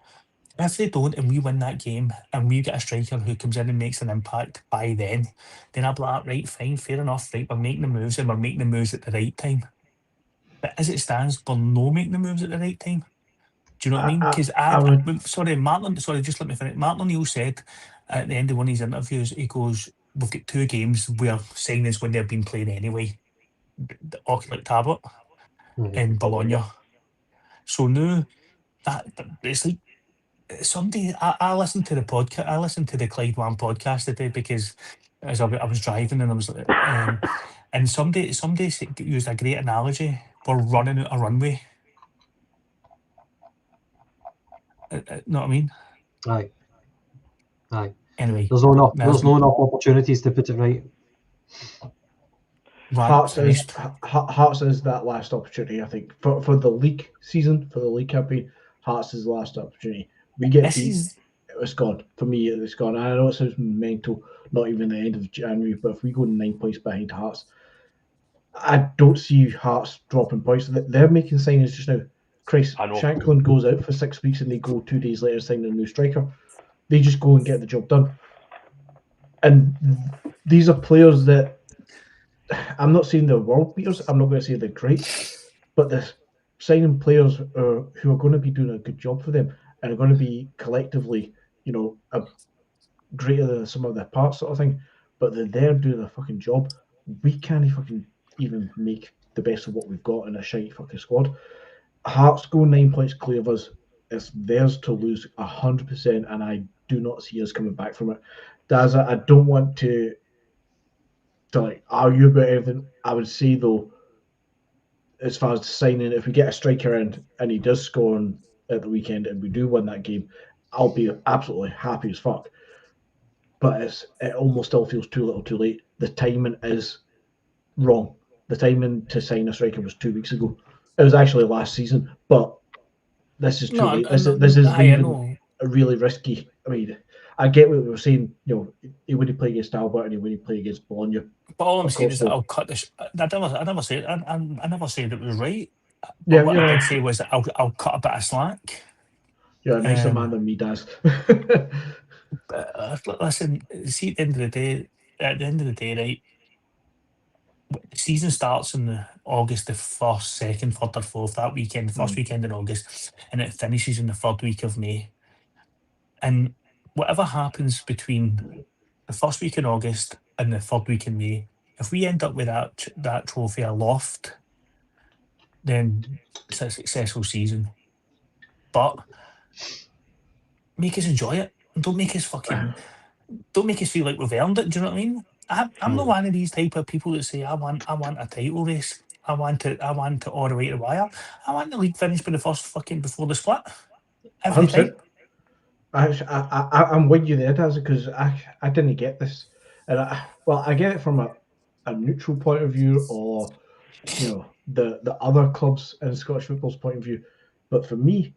If they don't and we win that game and we get a striker who comes in and makes an impact by then I'll be like, right, fine, fair enough, right, we're making the moves and we're making the moves at the right time. But as it stands, we're no making the moves at the right time. Do you know what I mean? Because I would. just let me finish. Martin O'Neill said at the end of one of his interviews, he goes, "We've got 2 games where signings when they've been playing anyway, the Ocular Tablet and Bologna. So now that it's like somebody. I listened to the podcast. I listened to the Clyde One podcast today because as I was driving and I was and somebody used a great analogy. We're running out a runway. Know what I mean? Aye. Anyway, There's no enough opportunities to put it right. Hearts is that last opportunity, I think, for the league season, for the league campaign. Hearts is the last opportunity. We get beat, it's gone. For me, it's gone. I know it sounds mental, not even the end of January, but if we go 9 points behind Hearts, I don't see Hearts dropping points. They're making signings just now. Christ, Shanklin goes out for 6 weeks and they go 2 days later signing a new striker. They just go and get the job done. And these are players that I'm not saying they're world beaters. I'm not going to say they're great, but they're signing players who are going to be doing a good job for them and are going to be collectively, a greater than the sum of their parts sort of thing. But they're there doing a fucking job. We can't fucking even make the best of what we've got in a shite fucking squad. Hearts go 9 points clear of us. It's theirs to lose 100%, and I do not see us coming back from it. Daza, I don't want to argue about anything. I would say though, as far as signing, if we get a striker in and he does score at the weekend and we do win that game, I'll be absolutely happy as fuck. But it almost still feels too little too late. The timing is wrong. The timing to sign a striker was 2 weeks ago. It was actually last season, but this is too late. This is leaving really risky. I mean, I get what we were saying. He wouldn't play against Albert and he wouldn't play against Bologna. But all I'm saying is that I'll cut this. I never said. I never said it was right. But what I did say was that I'll cut a bit of slack. You're a nicer man than me, Daz. But listen, see, at the end of the day, right? The season starts in August the 1st, 2nd, 3rd, or 4th, that weekend, first weekend in August, and it finishes in the 3rd week of May. And whatever happens between the 1st week in August and the 3rd week in May, if we end up with that trophy aloft, then it's a successful season. But make us enjoy it. Don't make us feel like we've earned it. Do you know what I mean? I'm not one of these type of people that say I want a title race. I want it all the way to the wire. I want the league finished by the first fucking before the split. Every time. I'm with you there, Daz, because I didn't get this, and I get it from a neutral point of view, or the other clubs in Scottish football's point of view, but for me,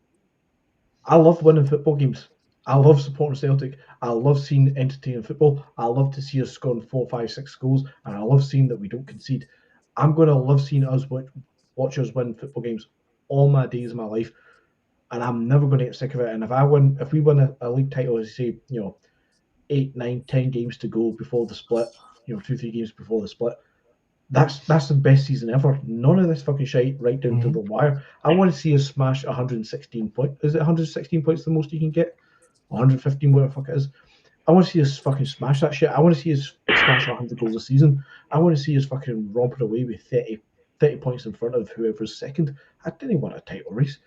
I love winning football games. I love supporting Celtic. I love seeing entertaining football. I love to see us scoring 4, 5, 6 goals, and I love seeing that we don't concede. I'm going to love seeing us watch us win football games all my days of my life, and I'm never going to get sick of it. And if we win a league title, as you say, 8, 9, 10 games to go before the split, 2, 3 games before the split, that's the best season ever. None of this fucking shite right down to the wire. I want to see us smash 116 points. Is it 116 points the most you can get? 115, whatever the fuck it is. I want to see us fucking smash that shit. I want to see us smash 100 goals a season. I want to see us fucking romping away with 30 points in front of whoever's second. I didn't want a title race.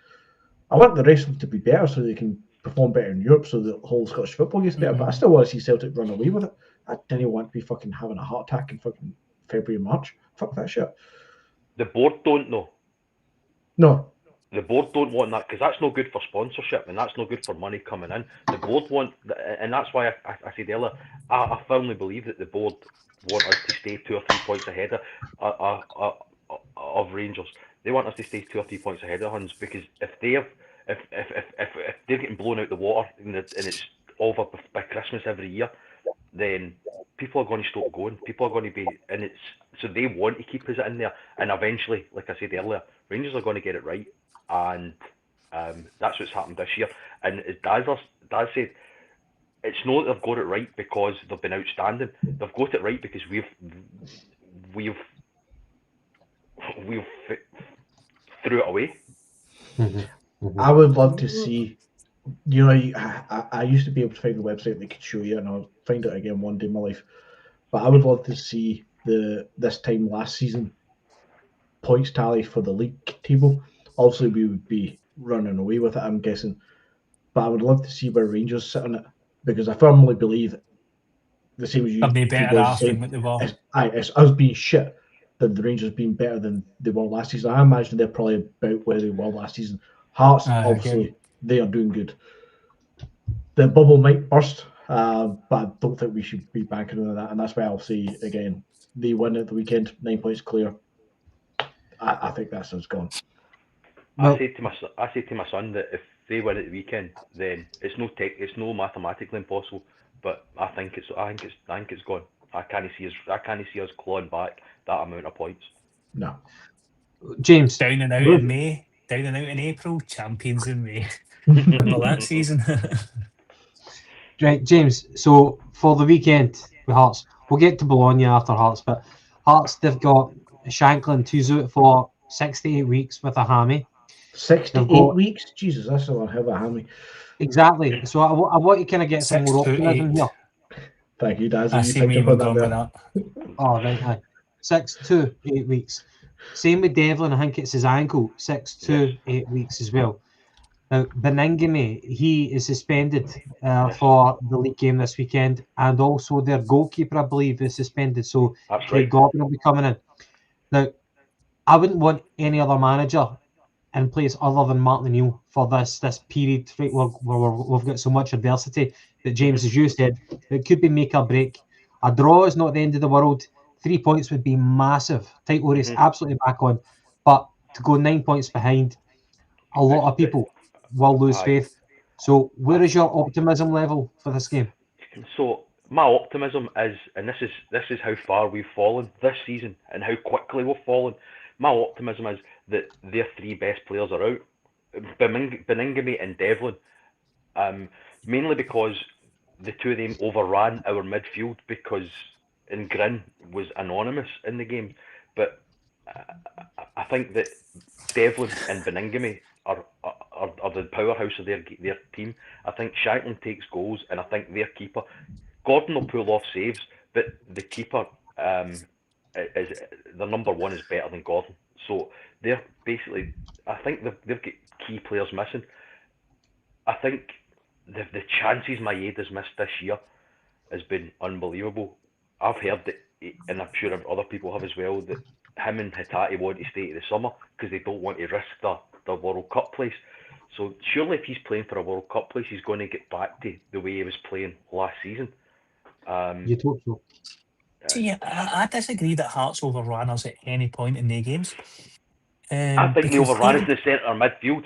I want the rest of them to be better so they can perform better in Europe, so the whole Scottish football gets better. But I still want to see Celtic run away with it. I didn't want to be fucking having a heart attack in fucking February and March. Fuck that shit. The board don't know. No. The board don't want that because that's no good for sponsorship and that's no good for money coming in. The board want, and that's why I said earlier, I firmly believe that the board want us to stay 2 or 3 points ahead of Rangers. They want us to stay 2 or 3 points ahead of Huns because if they're getting blown out the water and it's over by Christmas every year, then people are going to stop going. People are going to be, and so they want to keep us in there. And eventually, like I said earlier, Rangers are going to get it right, and that's what's happened this year. And as Daz said, it's not that they've got it right because they've been outstanding. They've got it right because we've threw it away. I would love to see. You know, I used to be able to find the website that could show you, and I'll find it again one day in my life. But I would love to see this time last season points tally for the league table. Obviously, we would be running away with it, I'm guessing. But I would love to see where Rangers sit on it, because I firmly believe, the same as you They'll be two better boys are off than saying, what they were. it's us being shit than the Rangers being better than they were last season. I imagine they're probably about where they were last season. Hearts, obviously, they are doing good. The bubble might burst, but I don't think we should be banking on that. And that's why I'll say again, they win at the weekend, 9 points clear. I think that's us gone. Well, I say to my son that if they win at the weekend, then it's no mathematically impossible, but I think it's gone. I can't see us clawing back that amount of points. No. James, Down and out in May, down and out in April, champions in May. Remember that season? right, James. So for the weekend with Hearts, we'll get to Bologna after Hearts, but Hearts, they've got Shanklin who's out for 6 to 8 weeks with a hammy. 6 to They've 8 got- weeks? Jesus, that's a hell of a hammy. Exactly. So I want to kind of get some 6 more to optimism 8. here. Thank you, Daz. I You see picked where you up were on going with that that. Oh, right, aye. 6 to 8 weeks. Same with Devlin. I think it's his ankle. 6 to 8 weeks as well. Now, Beningame, he is suspended Yes. for the league game this weekend, and also their goalkeeper, I believe, is suspended. So That's Craig right. Gordon will be coming in. Now, I wouldn't want any other manager in place other than Martin O'Neill for this period, right, where we've got so much adversity that James, as you said, it could be make or break. A draw is not the end of the world. 3 points would be massive. Title race absolutely back on. But to go 9 points behind, a lot of people will lose Aye. faith. So where is your optimism level for this game? So my optimism is, and this is how far we've fallen this season and how quickly we've fallen. My optimism is that their three best players are out, Beningame and Devlin, mainly because the two of them overran our midfield because Ngrin was anonymous in the game. But I think that Devlin and Beningame are the powerhouse of their team. I think Shanklin takes goals, and I think their keeper, Gordon, will pull off saves, but the keeper is the number one is better than Gordon. So they're basically, I think they've got key players missing. I think the chances Maeda has missed this year has been unbelievable. I've heard that, and I'm sure other people have as well, that him and Hitati want to stay to the summer because they don't want to risk the World Cup place. So surely if he's playing for a World Cup place, he's going to get back to the way he was playing last season. You'd hope so. See, I disagree that Hearts overran us at any point in their games. I think they overran us in the centre midfield.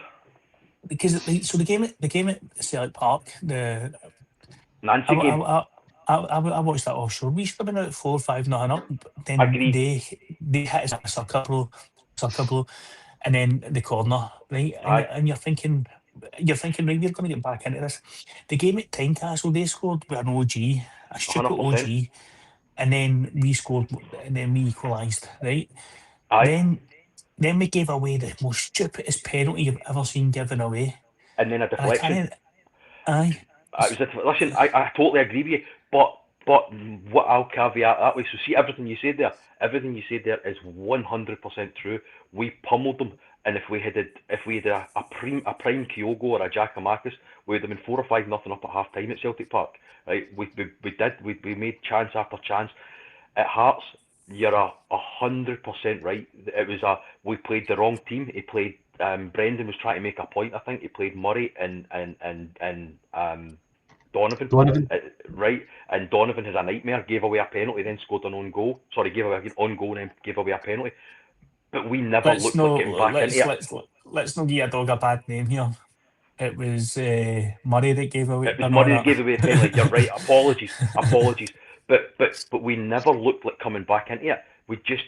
Because so the game at Select Park, the Nancy game. I watched that offshore. We should have been out 4-5 up. Then Agreed. they hit us a sucker blow, and then the corner, right? And you're thinking, right, we're going to get back into this. The game at Tynecastle, they scored with an OG, a stupid 100%. OG, and then we scored, and then we equalised, right? Aye. Then we gave away the most stupidest penalty you've ever seen given away. And then a deflection. Aye. Listen, I totally agree with you, but what I'll caveat that way. So see, everything you said there is 100% true. We pummeled them, and if we had a prime Kyogo or a Giacomakis, we would have been 4 or 5 nothing up at half time at Celtic Park. Right? We made chance after chance. At Hearts, you're 100% right. It was we played the wrong team. He played. Brendan was trying to make a point. I think he played Murray and Donovan. Right, and Donovan has a nightmare. Gave away a penalty, then scored an own goal. Sorry, gave away an own goal, and then gave away a penalty. But we never looked like getting back into it. Let's not give a dog a bad name here. It was Murray that gave away. It was Murray that gave away a penalty. You're right. Apologies. But we never looked like coming back into it. We just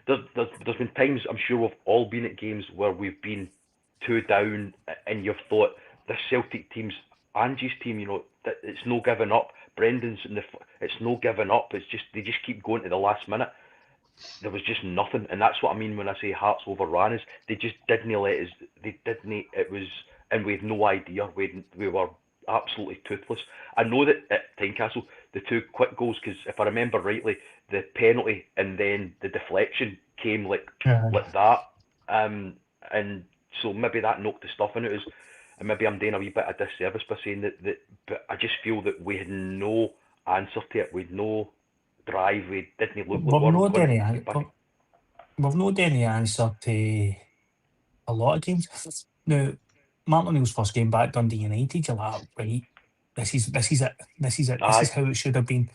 There's been times, I'm sure we've all been at games where we've been 2 down, and you've thought the Celtic team's Angie's team, that it's no giving up. Brendan's it's no giving up. It's just they just keep going to the last minute. there was just nothing, and that's what I mean when I say Hearts overran us. They just didn't let us. They didn't. It was, and we had no idea. We were absolutely toothless. I know that at Tynecastle, the two quick goals, because if I remember rightly, the penalty and then the deflection came like that, and so maybe that knocked the stuff into us, and maybe I'm doing a wee bit of disservice by saying that. But I just feel that we had no answer to it. We had no drive. We didn't look like We've we were not going to any, get back. we've not any answer to a lot of games. Now, Martin O'Neill's first game back, Dundee United, you're like, right, this is it, this is Aye, how it should have been.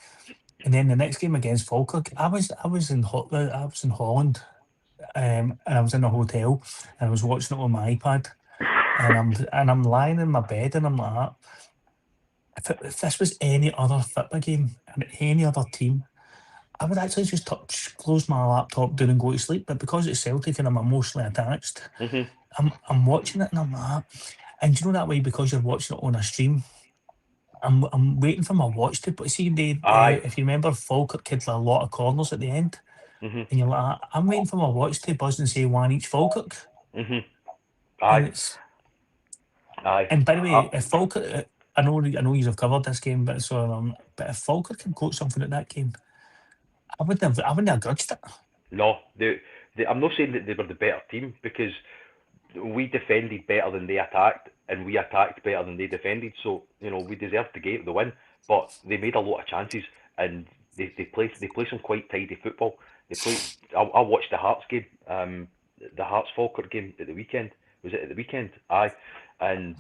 And then the next game against Falkirk, I was in Holland, and I was in a hotel, and I was watching it on my iPad, and I'm lying in my bed, and I'm like, if this was any other football game and any other team, I would actually just close my laptop down and go to sleep. But because it's Celtic and I'm emotionally attached, mhm, I'm watching it and I'm like, and you know that way because you're watching it on a stream. I'm waiting for my watch to. But see, aye, if you remember, Falkirk had a lot of corners at the end, mhm, and you're like, I'm waiting for my watch to buzz and say one each Falkirk, mhm, and aye, it's. aye. And by the way, if Falkirk, I know you've covered this game, but if Falkirk had got something at that game, I wouldn't have grudged it. No, I'm not saying that they were the better team because we defended better than they attacked, and we attacked better than they defended. So we deserved the win, but they made a lot of chances, and they play some quite tidy football. They play. I watched the Hearts game, the Hearts Falkirk game at the weekend. Was it at the weekend? Aye, and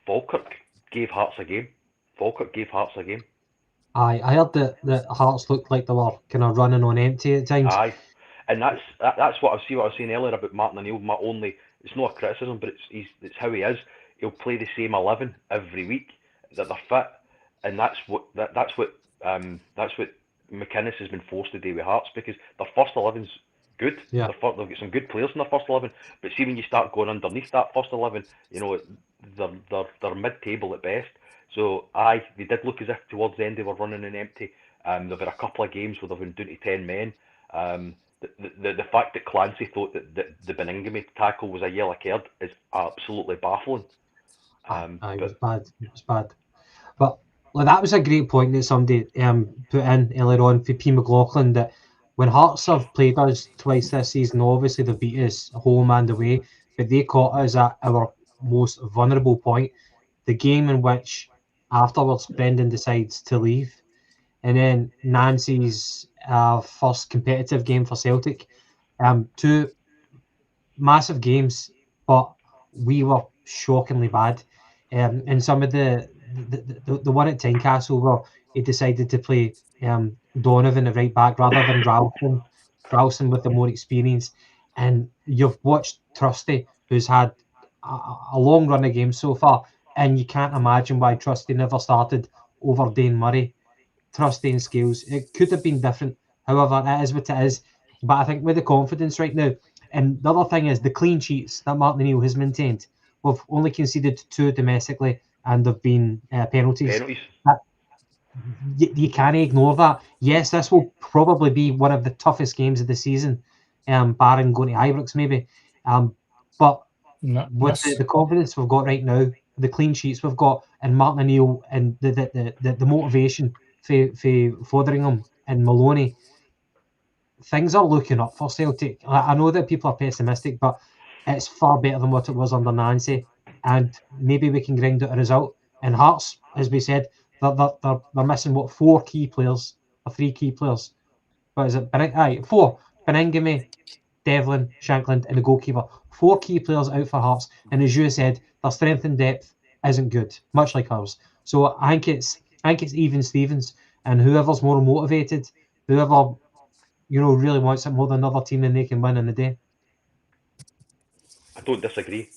Falkirk gave Hearts a game. Falkirk gave Hearts a game. I heard that Hearts looked like they were kind of running on empty at times. Aye, and that's what I was saying earlier about Martin O'Neill. It's not a criticism, but it's how he is. He'll play the same 11 every week that they're fit, and that's what McInnes has been forced to do with Hearts because their first 11's good. Yeah. They've got some good players in their first 11, but see when you start going underneath that first 11, they're mid-table at best. So aye, they did look as if towards the end they were running in empty. They've had a couple of games where they've been down to 10 men. The fact that Clancy thought that the Beningame tackle was a yellow card is absolutely baffling. It was bad. It was bad. But that was a great point that somebody put in earlier on for P. McLaughlin that when Hearts have played us twice this season, obviously they've beat us home and away, but they caught us at our most vulnerable point. The game in which afterwards Brendan decides to leave, and then Nancy's first competitive game for Celtic. Two massive games, but we were shockingly bad. And some of the one at Tynecastle where he decided to play Donovan at right back rather than Ralston with the more experience. And you've watched Trusty, who's had a long run of games so far, and you can't imagine why Trusty never started over Dane Murray. Trusty and Scales, it could have been different. However, it is what it is. But I think with the confidence right now, and the other thing is the clean sheets that Martin O'Neill has maintained. We've only conceded 2 domestically, and there've been penalties. Penalties. You can't ignore that. Yes, this will probably be one of the toughest games of the season, barring going to Ibrox maybe. But with the confidence we've got right now, the clean sheets we've got, and Martin O'Neill, and the motivation for Fotheringham and Maloney, things are looking up for Celtic. I know that people are pessimistic, but it's far better than what it was under Nancy, and maybe we can grind out a result. And Hearts, as we said, they're missing 4 key players or 3 key players. What is it? 4. Beningame, Devlin, Shankland, and the goalkeeper. 4 key players out for Hearts, and as you said, their strength and depth isn't good, much like ours. So I think it's even Stevens, and whoever's more motivated, whoever really wants it more than another team, and they can win in the day. I don't disagree.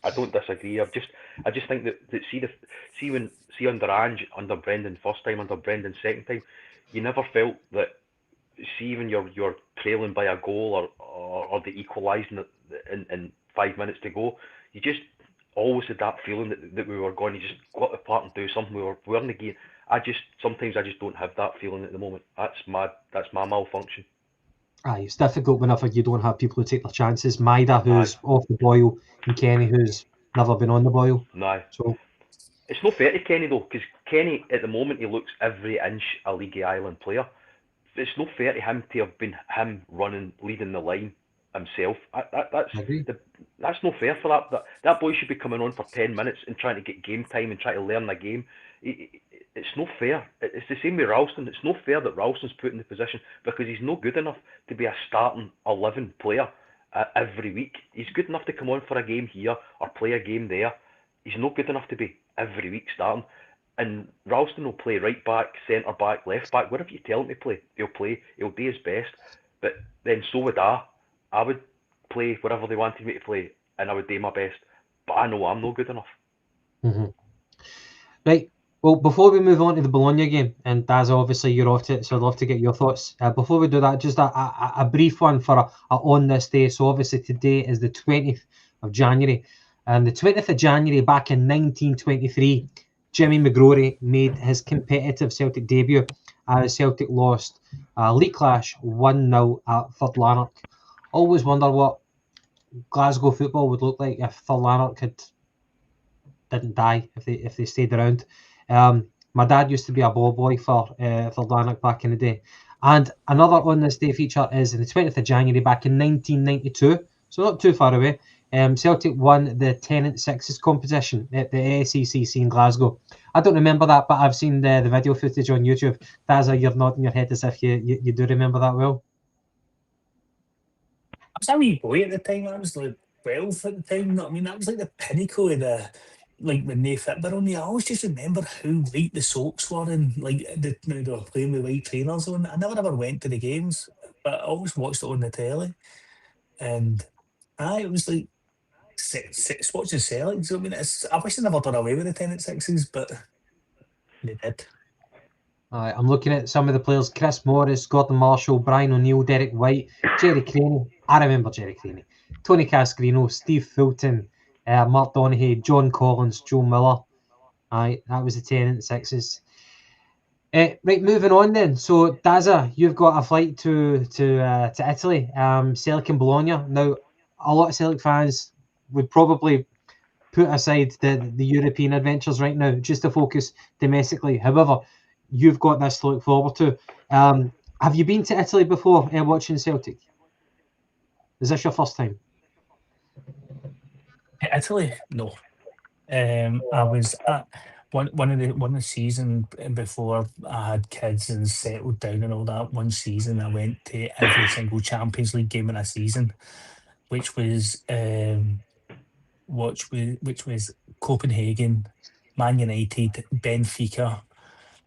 I just think that see under Ange, under Brendan first time, under Brendan second time, you never felt that see when you're trailing by a goal or the equalising in 5 minutes to go, you just always had that feeling that we were going to just go up the park and do something. We were in the game. Sometimes I just don't have that feeling at the moment. That's my malfunction. Aye, it's difficult whenever you don't have people who take their chances. Maida, who's off the boil, and Kenny, who's never been on the boil. No. So It's no fair to Kenny though, because Kenny at the moment he looks every inch a League of Ireland player. It's no fair to him to have been him running, leading the line himself. I agree. That's no fair for that boy should be coming on for 10 minutes and trying to get game time and try to learn the game. It's no fair. It's the same with Ralston. It's no fair that Ralston's put in the position because he's no good enough to be a starting 11 player every week. He's good enough to come on for a game here or play a game there. He's not good enough to be every week starting. And Ralston will play right back, centre back, left back, whatever you tell him to play, he'll play. He'll do his best. But then so would I. I would play whatever they wanted me to play, and I would do my best. But I know I'm not good enough. Mm-hmm. Right. Well, before we move on to the Bologna game, and Daz, obviously you're off to it, so I'd love to get your thoughts. Before we do that, just a brief one for a on this day. So obviously today is the 20th of January. And the 20th of January back in 1923, Jimmy McGrory made his competitive Celtic debut as Celtic lost a league clash 1-0 at Third Lanark. Always wonder what Glasgow football would look like if Third Lanark didn't die, if they stayed around. My dad used to be a ball boy for Lanark back in the day. And another on this day feature is the 20th of January back in 1992, so not too far away. Celtic won the Tenant Sixes competition at the SECC in Glasgow. I don't remember that, but I've seen the video footage on YouTube. Daza, you're nodding your head as if you do remember that well. I was a wee boy at the time. I was like 12 at the time. You know what I mean? That was like the pinnacle of the, like when they fit on me. I always just remember how white the socks were and like they were playing with white trainers on. I never ever went to the games, but I always watched it on the telly. And it was like six watching Celtic. So I mean, I wish they never done away with the Tenant Sixes, but they did. I'm looking at some of the players: Chris Morris, Gordon Marshall, Brian O'Neill, Derek White, Jerry Craney. I remember Jerry Craney. Tony Cascarino, Steve Fulton, Mark Donaghy, John Collins, Joe Miller. That was the Tenant Sixes. Right, moving on then. So, Daza, you've got a flight to Italy, Celtic and Bologna. Now, a lot of Celtic fans would probably put aside the European adventures right now just to focus domestically. However, you've got this to look forward to. Have you been to Italy before watching Celtic? Is this your first time? Italy? No. I was at one of the season before I had kids and settled down and all that. One season I went to every single Champions League game in a season, which was Copenhagen, Man United, Benfica,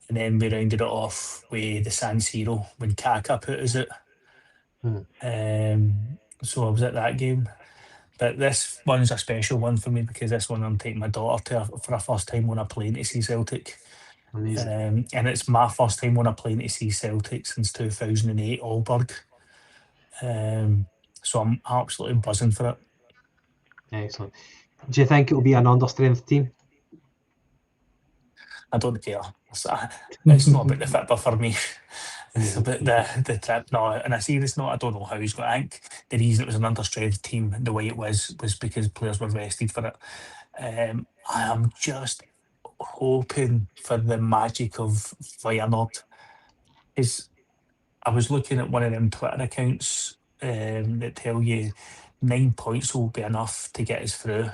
and then we rounded it off with the San Siro when Kaka put us out. So I was at that game. But this one's a special one for me because this one I'm taking my daughter to for a first time on a plane to see Celtic. Amazing. And it's my first time on a plane to see Celtic since 2008 Aalborg. So I'm absolutely buzzing for it. Excellent. Do you think it will be an understrength team? I don't care. It's not about the football for me. It's about the trip. No, and I see this. I don't know how he's got. I think the reason it was an understrength team the way it was because players were rested for it. I am just hoping for the magic of Feyenoord. I was looking at one of them Twitter accounts that tell you 9 points will be enough to get us through.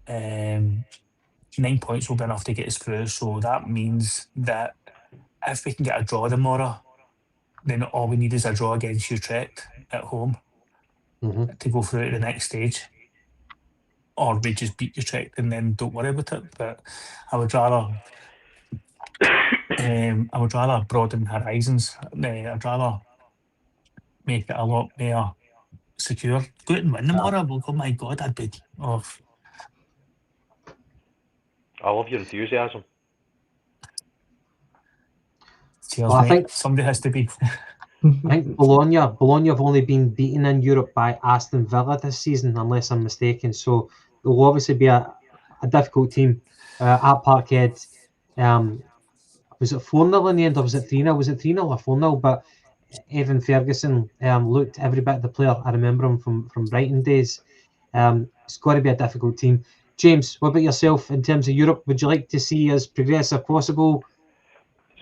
9 points will be enough to get us through. So that means that if we can get a draw tomorrow, then all we need is a draw against Utrecht at home to go through to the next stage. Or we just beat Utrecht and then don't worry about it. But I would rather broaden horizons. I'd rather make it a lot more secure. Go out and win tomorrow. Oh my God, I'd be off. I love your enthusiasm. Cheers, mate. I think somebody has to be. I think Bologna have only been beaten in Europe by Aston Villa this season, unless I'm mistaken. So it will obviously be a difficult team at Parkhead. Was it 4-0 in the end, or was it 3-0? Was it 3-0 or 4-0? But Evan Ferguson looked every bit of the player I remember him from Brighton days. It's got to be a difficult team. James, what about yourself in terms of Europe? Would you like to see us progress if possible?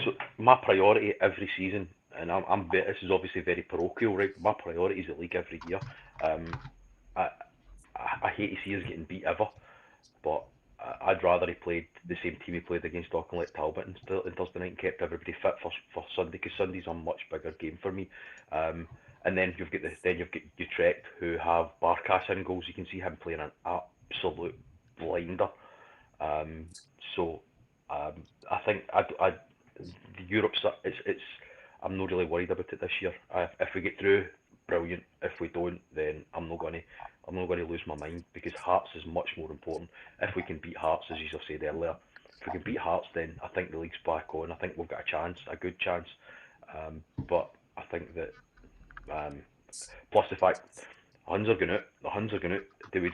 So my priority every season, and this is obviously very parochial, right? My priority is the league every year. I hate to see us getting beat ever, but I'd rather he played the same team he played against Auckland like Talbot and Thursday night and kept everybody fit for Sunday, because Sunday's a much bigger game for me. And then you've got Utrecht, who have Barkas in goals. You can see him playing an absolute blinder. I think the Europe's I'm not really worried about it this year. If we get through, brilliant. If we don't, then I'm not going to lose my mind, because Hearts is much more important. If we can beat Hearts, as you said earlier, if we can beat Hearts, then I think the league's back on. I think we've got a good chance. But I think that plus the fact the Huns are going out. Do we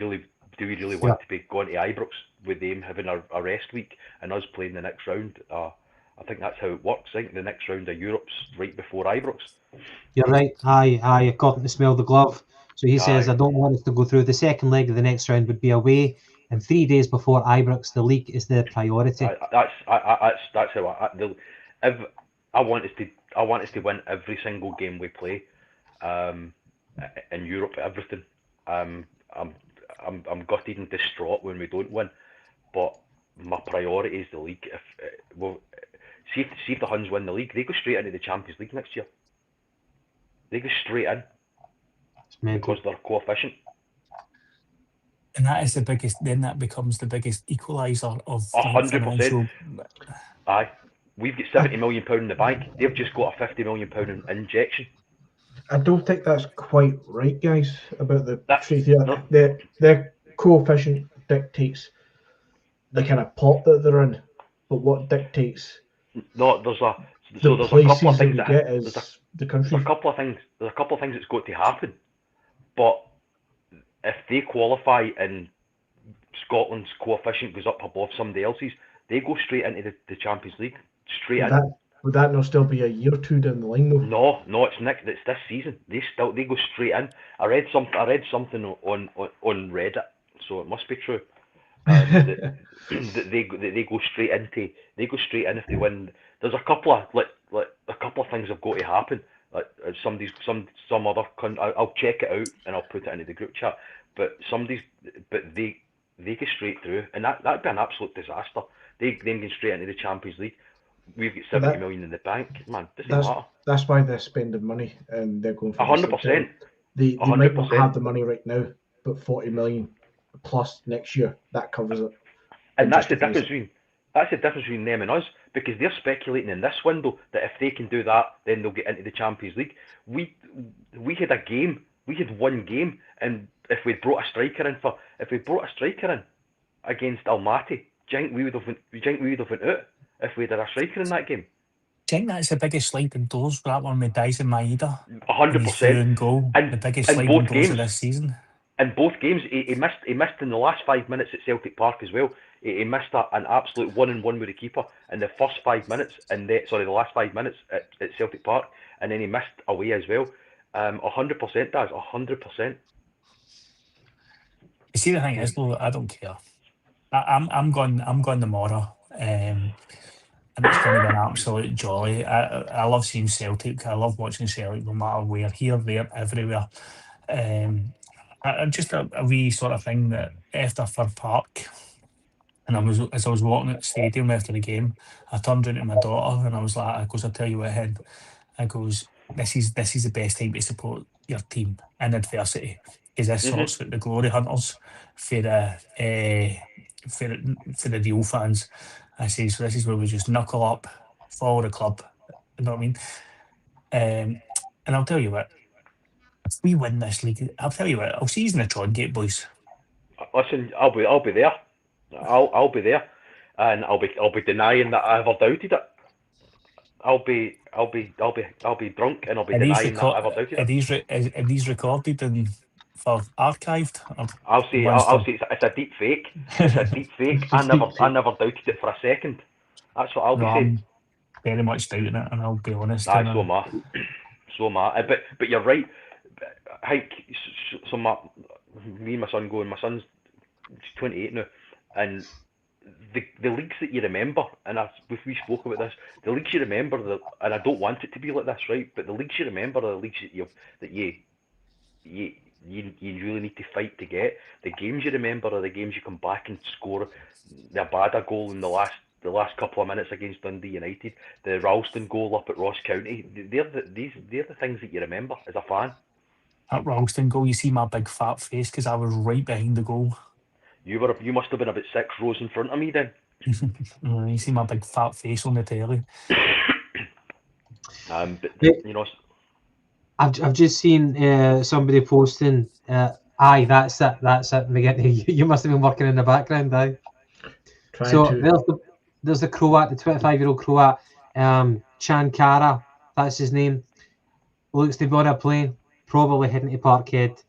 really want to be going to Ibrox with them having a rest week and us playing the next round? I think that's how it works. I think the next round of Europe's right before Ibrox. You're right. Aye, according to Smell the Glove. So he says, I don't want us to go through. The second leg of the next round would be away, and 3 days before Ibrox, the league is the priority. That's how I want us to win every single game we play in Europe. Everything. I'm gutted and distraught when we don't win, but my priority is the league. See if the Huns win the league, they go straight into the Champions League next year. They go straight in because they're coefficient. And that is the biggest. Then that becomes the biggest equaliser of 100%. Aye, we've got £70 million in the bank. They've just got a £50 million injection. I don't think that's quite right, guys. About the truth here, their coefficient dictates the kind of pot that they're in, but what dictates there's a couple of things that get is the country. There's a couple of things that's got to happen, but if they qualify and Scotland's coefficient goes up above somebody else's, they go straight into the Champions League. Would that not still be a year or two down the line though? No, it's this season. They go straight in. I read something on Reddit, so it must be true. That they go straight in if they win. There's a couple of things have got to happen. Like some other I'll check it out and I'll put it into the group chat. But they go straight through, and that'd be an absolute disaster. They then go straight into the Champions League. We've got £70 million in the bank, man. Doesn't matter. That's why they're spending money and they're going for 100%. They might not have the money right now, but 40 million plus next year, that covers it. And that's the difference between them and us, because they're speculating in this window that if they can do that, then they'll get into the Champions League. We had one game, and if we brought a striker in against Almaty, do you think we would have went out if we had a striker in that game? I think that's the biggest sliding doors for that one with Dyson Maeda. 100%. Goal, and the biggest sliding doors of this season. In both games, he missed in the last 5 minutes at Celtic Park as well. He missed an absolute 1-on-1 with the keeper in the first 5 minutes, the last 5 minutes at Celtic Park, and then he missed away as well. 100%, Daz, 100%. You see, the thing is, though, I don't care. I'm going tomorrow, and it's going to be an absolute joy. I love seeing Celtic. I love watching Celtic, no matter where, here, there, everywhere. Just a wee sort of thing that after Fir Park, and as I was walking at the stadium after the game, I turned around to my daughter and I was like, I tell you what, Hen, I goes, this is the best time to support your team in adversity, because this sorts out the glory hunters for the real fans. I say, so this is where we just knuckle up, follow the club, you know what I mean? And I'll tell you what, if we win this league, I'll tell you what, I'll see you in the Trondgate, boys. Listen, I'll be there. I'll be there, and I'll be denying that I ever doubted it. I'll be drunk, and I'll be denying that I ever doubted it. Are these recorded and for archived? I'll say it's a deep fake. It's a deep fake. I never doubted it for a second. That's what I'll be saying. I'm very much doubting it, and I'll be honest. That's so much. So am I. But you're right. I think so. Me and my son going. My son's 28 now, and the leagues that you remember, and if we spoke about this, the leagues you remember, and I don't want it to be like this, right? But the leagues you remember are the leagues that you you really need to fight to get. The games you remember are the games you come back and score the Abada goal in the last couple of minutes against Dundee United, the Ralston goal up at Ross County. They're the things that you remember as a fan. That Ralston goal, you see my big fat face because I was right behind the goal. You must have been about 6 rows in front of me then. You see my big fat face on the telly. But you know, I've just seen somebody posting. Aye, that's it. McGinty. You must have been working in the background, aye. There's the Croat, the 25-year-old Croat, Chankara. That's his name. Looks to be on a plane, probably heading to Parkhead.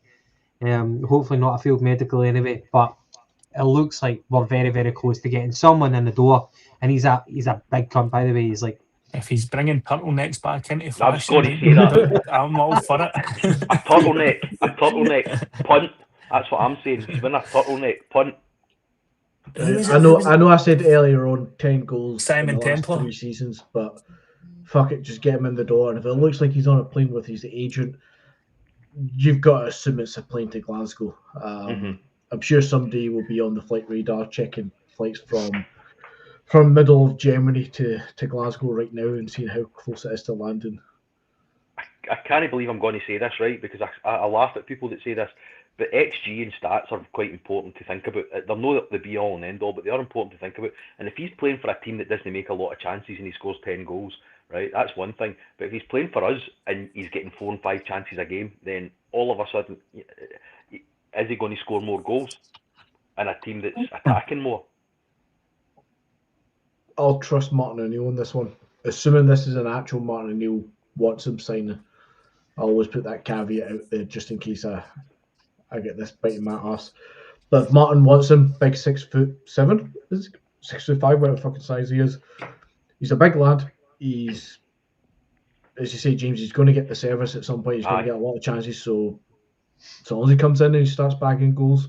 Hopefully not a field medical anyway, but it looks like we're very, very close to getting someone in the door. And he's a big cunt, by the way. He's like, if he's bringing turtlenecks back into fashion, I was going to say that. I'm all for it. a turtleneck, punt. That's what I'm saying. He's wearing a turtleneck, punt. I know. I said earlier on 10 goals Simon in the last Templar. 3 seasons, but fuck it, just get him in the door. And if it looks like he's on a plane with his agent, you've got to assume it's a plane to Glasgow. I'm sure somebody will be on the flight radar checking flights from middle of Germany to Glasgow right now and seeing how close it is to landing. I can't believe I'm going to say this, right? Because I laugh at people that say this, but XG and stats are quite important to think about. They're not the be all and end all, but they are important to think about. And if he's playing for a team that doesn't make a lot of chances and he scores 10 goals, right, that's one thing. But if he's playing for us and he's getting 4 and 5 chances a game, then all of a sudden, is he going to score more goals in a team that's attacking more? I'll trust Martin O'Neill on this one. Assuming this is an actual Martin O'Neill wants him signing. I'll always put that caveat out there just in case I get this biting my ass. But if Martin wants him, big 6'7", 6'5", whatever fucking size he is. He's a big lad. He's, as you say, James, he's going to get the service at some point. He's going to get a lot of chances. So as long as he comes in and he starts bagging goals,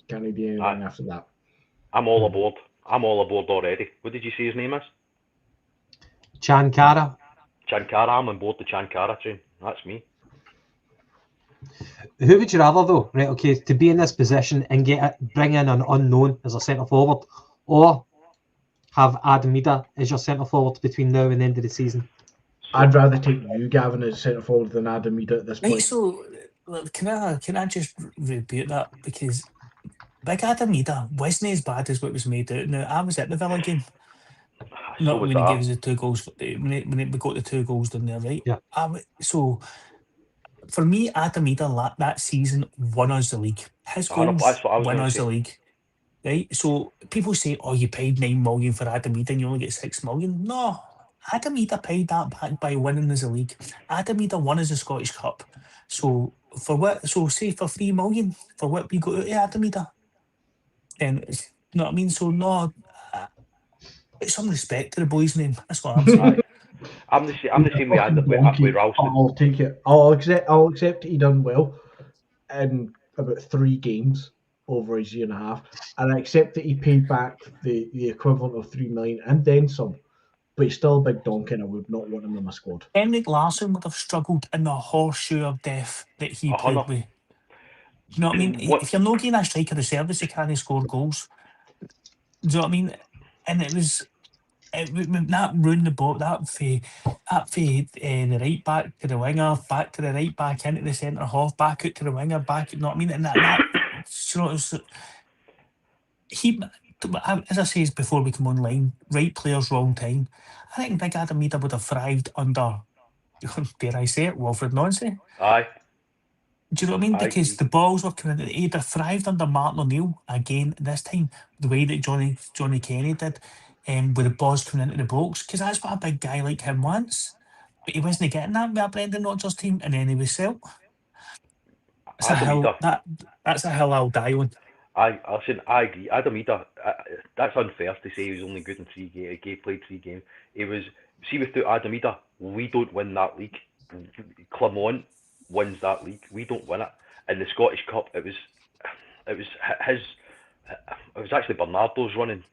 can't he be anything after that? I'm all aboard. I'm all aboard already. What did you say his name is? Chankara. I'm on board the Chankara train. That's me. Who would you rather, though? Right, okay, to be in this position and bring in an unknown as a centre forward, or have Adam Mida as your centre forward between now and the end of the season? I'd rather take you, Gavin, as centre forward than Adam Mida at this point. Right, so can I just repeat that, because Big Adam Mida wasn't as bad as what was made out. Now, I was at the Villa game. Not when he gave us the 2 goals. When we got the 2 goals down there, right? Yeah. So for me, Adam Mida that season won us the league. His goals won us the league. Right? So people say, oh, you paid 9 million for Adam Mida and you only get 6 million. No. Adam Mida paid that back by winning us the league. Adam Mida won us the Scottish Cup. So for what? So say for 3 million for what we got out of Adam Mida. Then you know what I mean? So no, put some respect to the boy's name. That's what I'm saying. I'm the same way Ralston. I'll take it. I'll accept he done well in about 3 games over his year and a half, and I accept that he paid back the equivalent of 3 million and then some. But he's still a big donkey, and I would not want him in my squad. Henrik Larsson would have struggled in the horseshoe of death that he played with. You know what I mean? If you're not getting a striker of service, you can't score goals. Do you know what I mean? And that ruined the ball. That the right back to the winger, back to the right back into the centre half, back out to the winger, back. You know what I mean? And that you know, he, as I said before we come online, right players, wrong time. I think Big Adam Mida would have thrived under, dare I say it, Wilfred Nonsi. Aye. Do you know what I mean? Because the balls were coming in. He'd have thrived under Martin O'Neill again this time, the way that Johnny Kenny did, with the balls coming into the box. Because that's what a big guy like him wants. But he wasn't getting that with a Brendan Rodgers team, and then he was sold. That's a hill I'll die on. I agree. Adam Mida, that's unfair to say he was only good in 3 games. He played 3 games. See, without Adam Mida, we don't win that league. Clermont wins that league. We don't win it. In the Scottish Cup, it was his. It was actually Bernardo's running,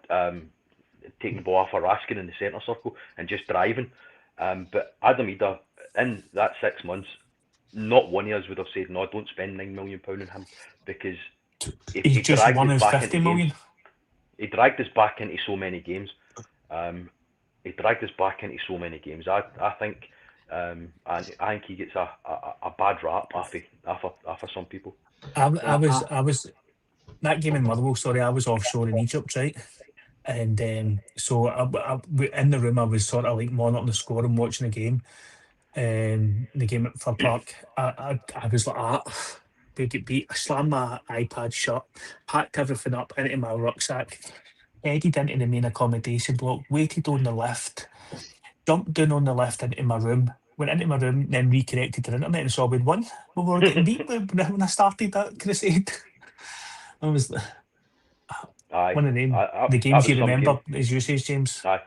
taking the ball off of Raskin in the centre circle and just driving. But Adam Ida, in that 6 months, not one of us would have said, no, don't spend £9 million on him, because He just dragged won us his back 50 into million. games. He dragged us back into so many games. He dragged us back into so many games. I think, and I think he gets a bad rap off of some people. I was that game in Motherwell. Sorry, I was offshore in Egypt, right? And so in the room, I was sort of like monitoring the score and watching the game. The game at Fir Park. I was like, we get beat. I slammed my iPad shut, packed everything up into my rucksack, headed into the main accommodation block, waited on the lift, jumped down on the lift into my room, went into my room, then reconnected to the internet and saw we'd won. We were getting beat when I started that crusade. I was one of them. The games you remember, as you say, James. Aye,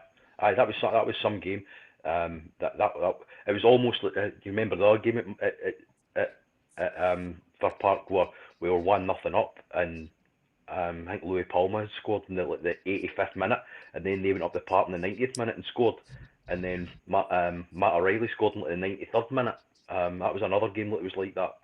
that was some game. That it was almost like, you remember the other game at Fir Park where we were 1-0 up, and I think Louis Palma had scored in the 85th minute, and then they went up the park in the 90th minute and scored, and then Matt O'Reilly scored in the 93rd minute. That was another game that was like that.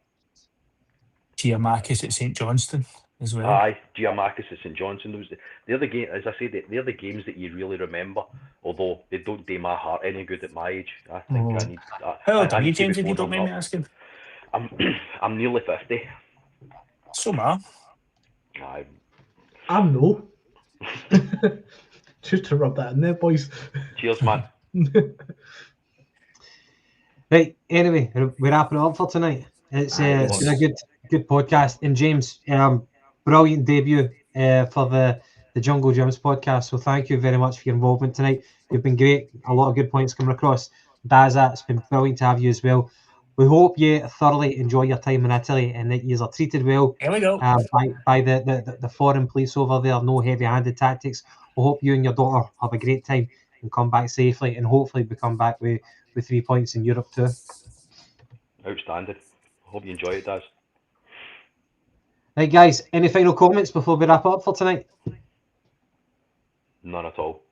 Giamakis at St Johnstone as well. Aye, Giamakis at St Johnstone. Those the other game, as I said, they're the games that you really remember. Although they don't do my heart any good at my age. I think I need. How old are you, James? If you don't mind me asking. I'm nearly 50. So am I. I'm no. Just to rub that in there, boys. Cheers, man. Right. Anyway, we're wrapping it up for tonight. It's been a good podcast. And James, brilliant debut for the Jungle Gyms podcast. So thank you very much for your involvement tonight. You've been great. A lot of good points coming across. Daza, it's been brilliant to have you as well. We hope you thoroughly enjoy your time in Italy and that you are treated well Here we go. by the foreign police over there. No heavy-handed tactics. We hope you and your daughter have a great time and come back safely, and hopefully we come back with 3 points in Europe too. Outstanding. Hope you enjoy it, Daz. Right, guys, any final comments before we wrap up for tonight? None at all.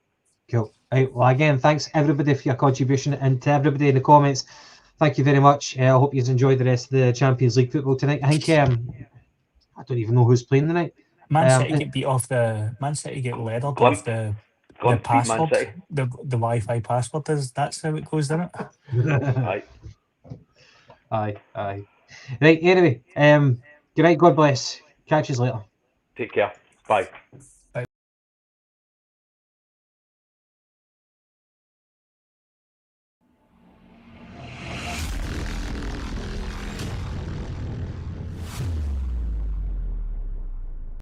Cool. Right, well, again, thanks everybody for your contribution, and to everybody in the comments, thank you very much. I hope you enjoyed the rest of the Champions League football tonight. I think I don't even know who's playing tonight. Man City get beat off the Man City get leathered off the password. The Wi-Fi password that's how it goes, doesn't it? Aye. Right, anyway, good night, God bless. Catch you later. Take care. Bye.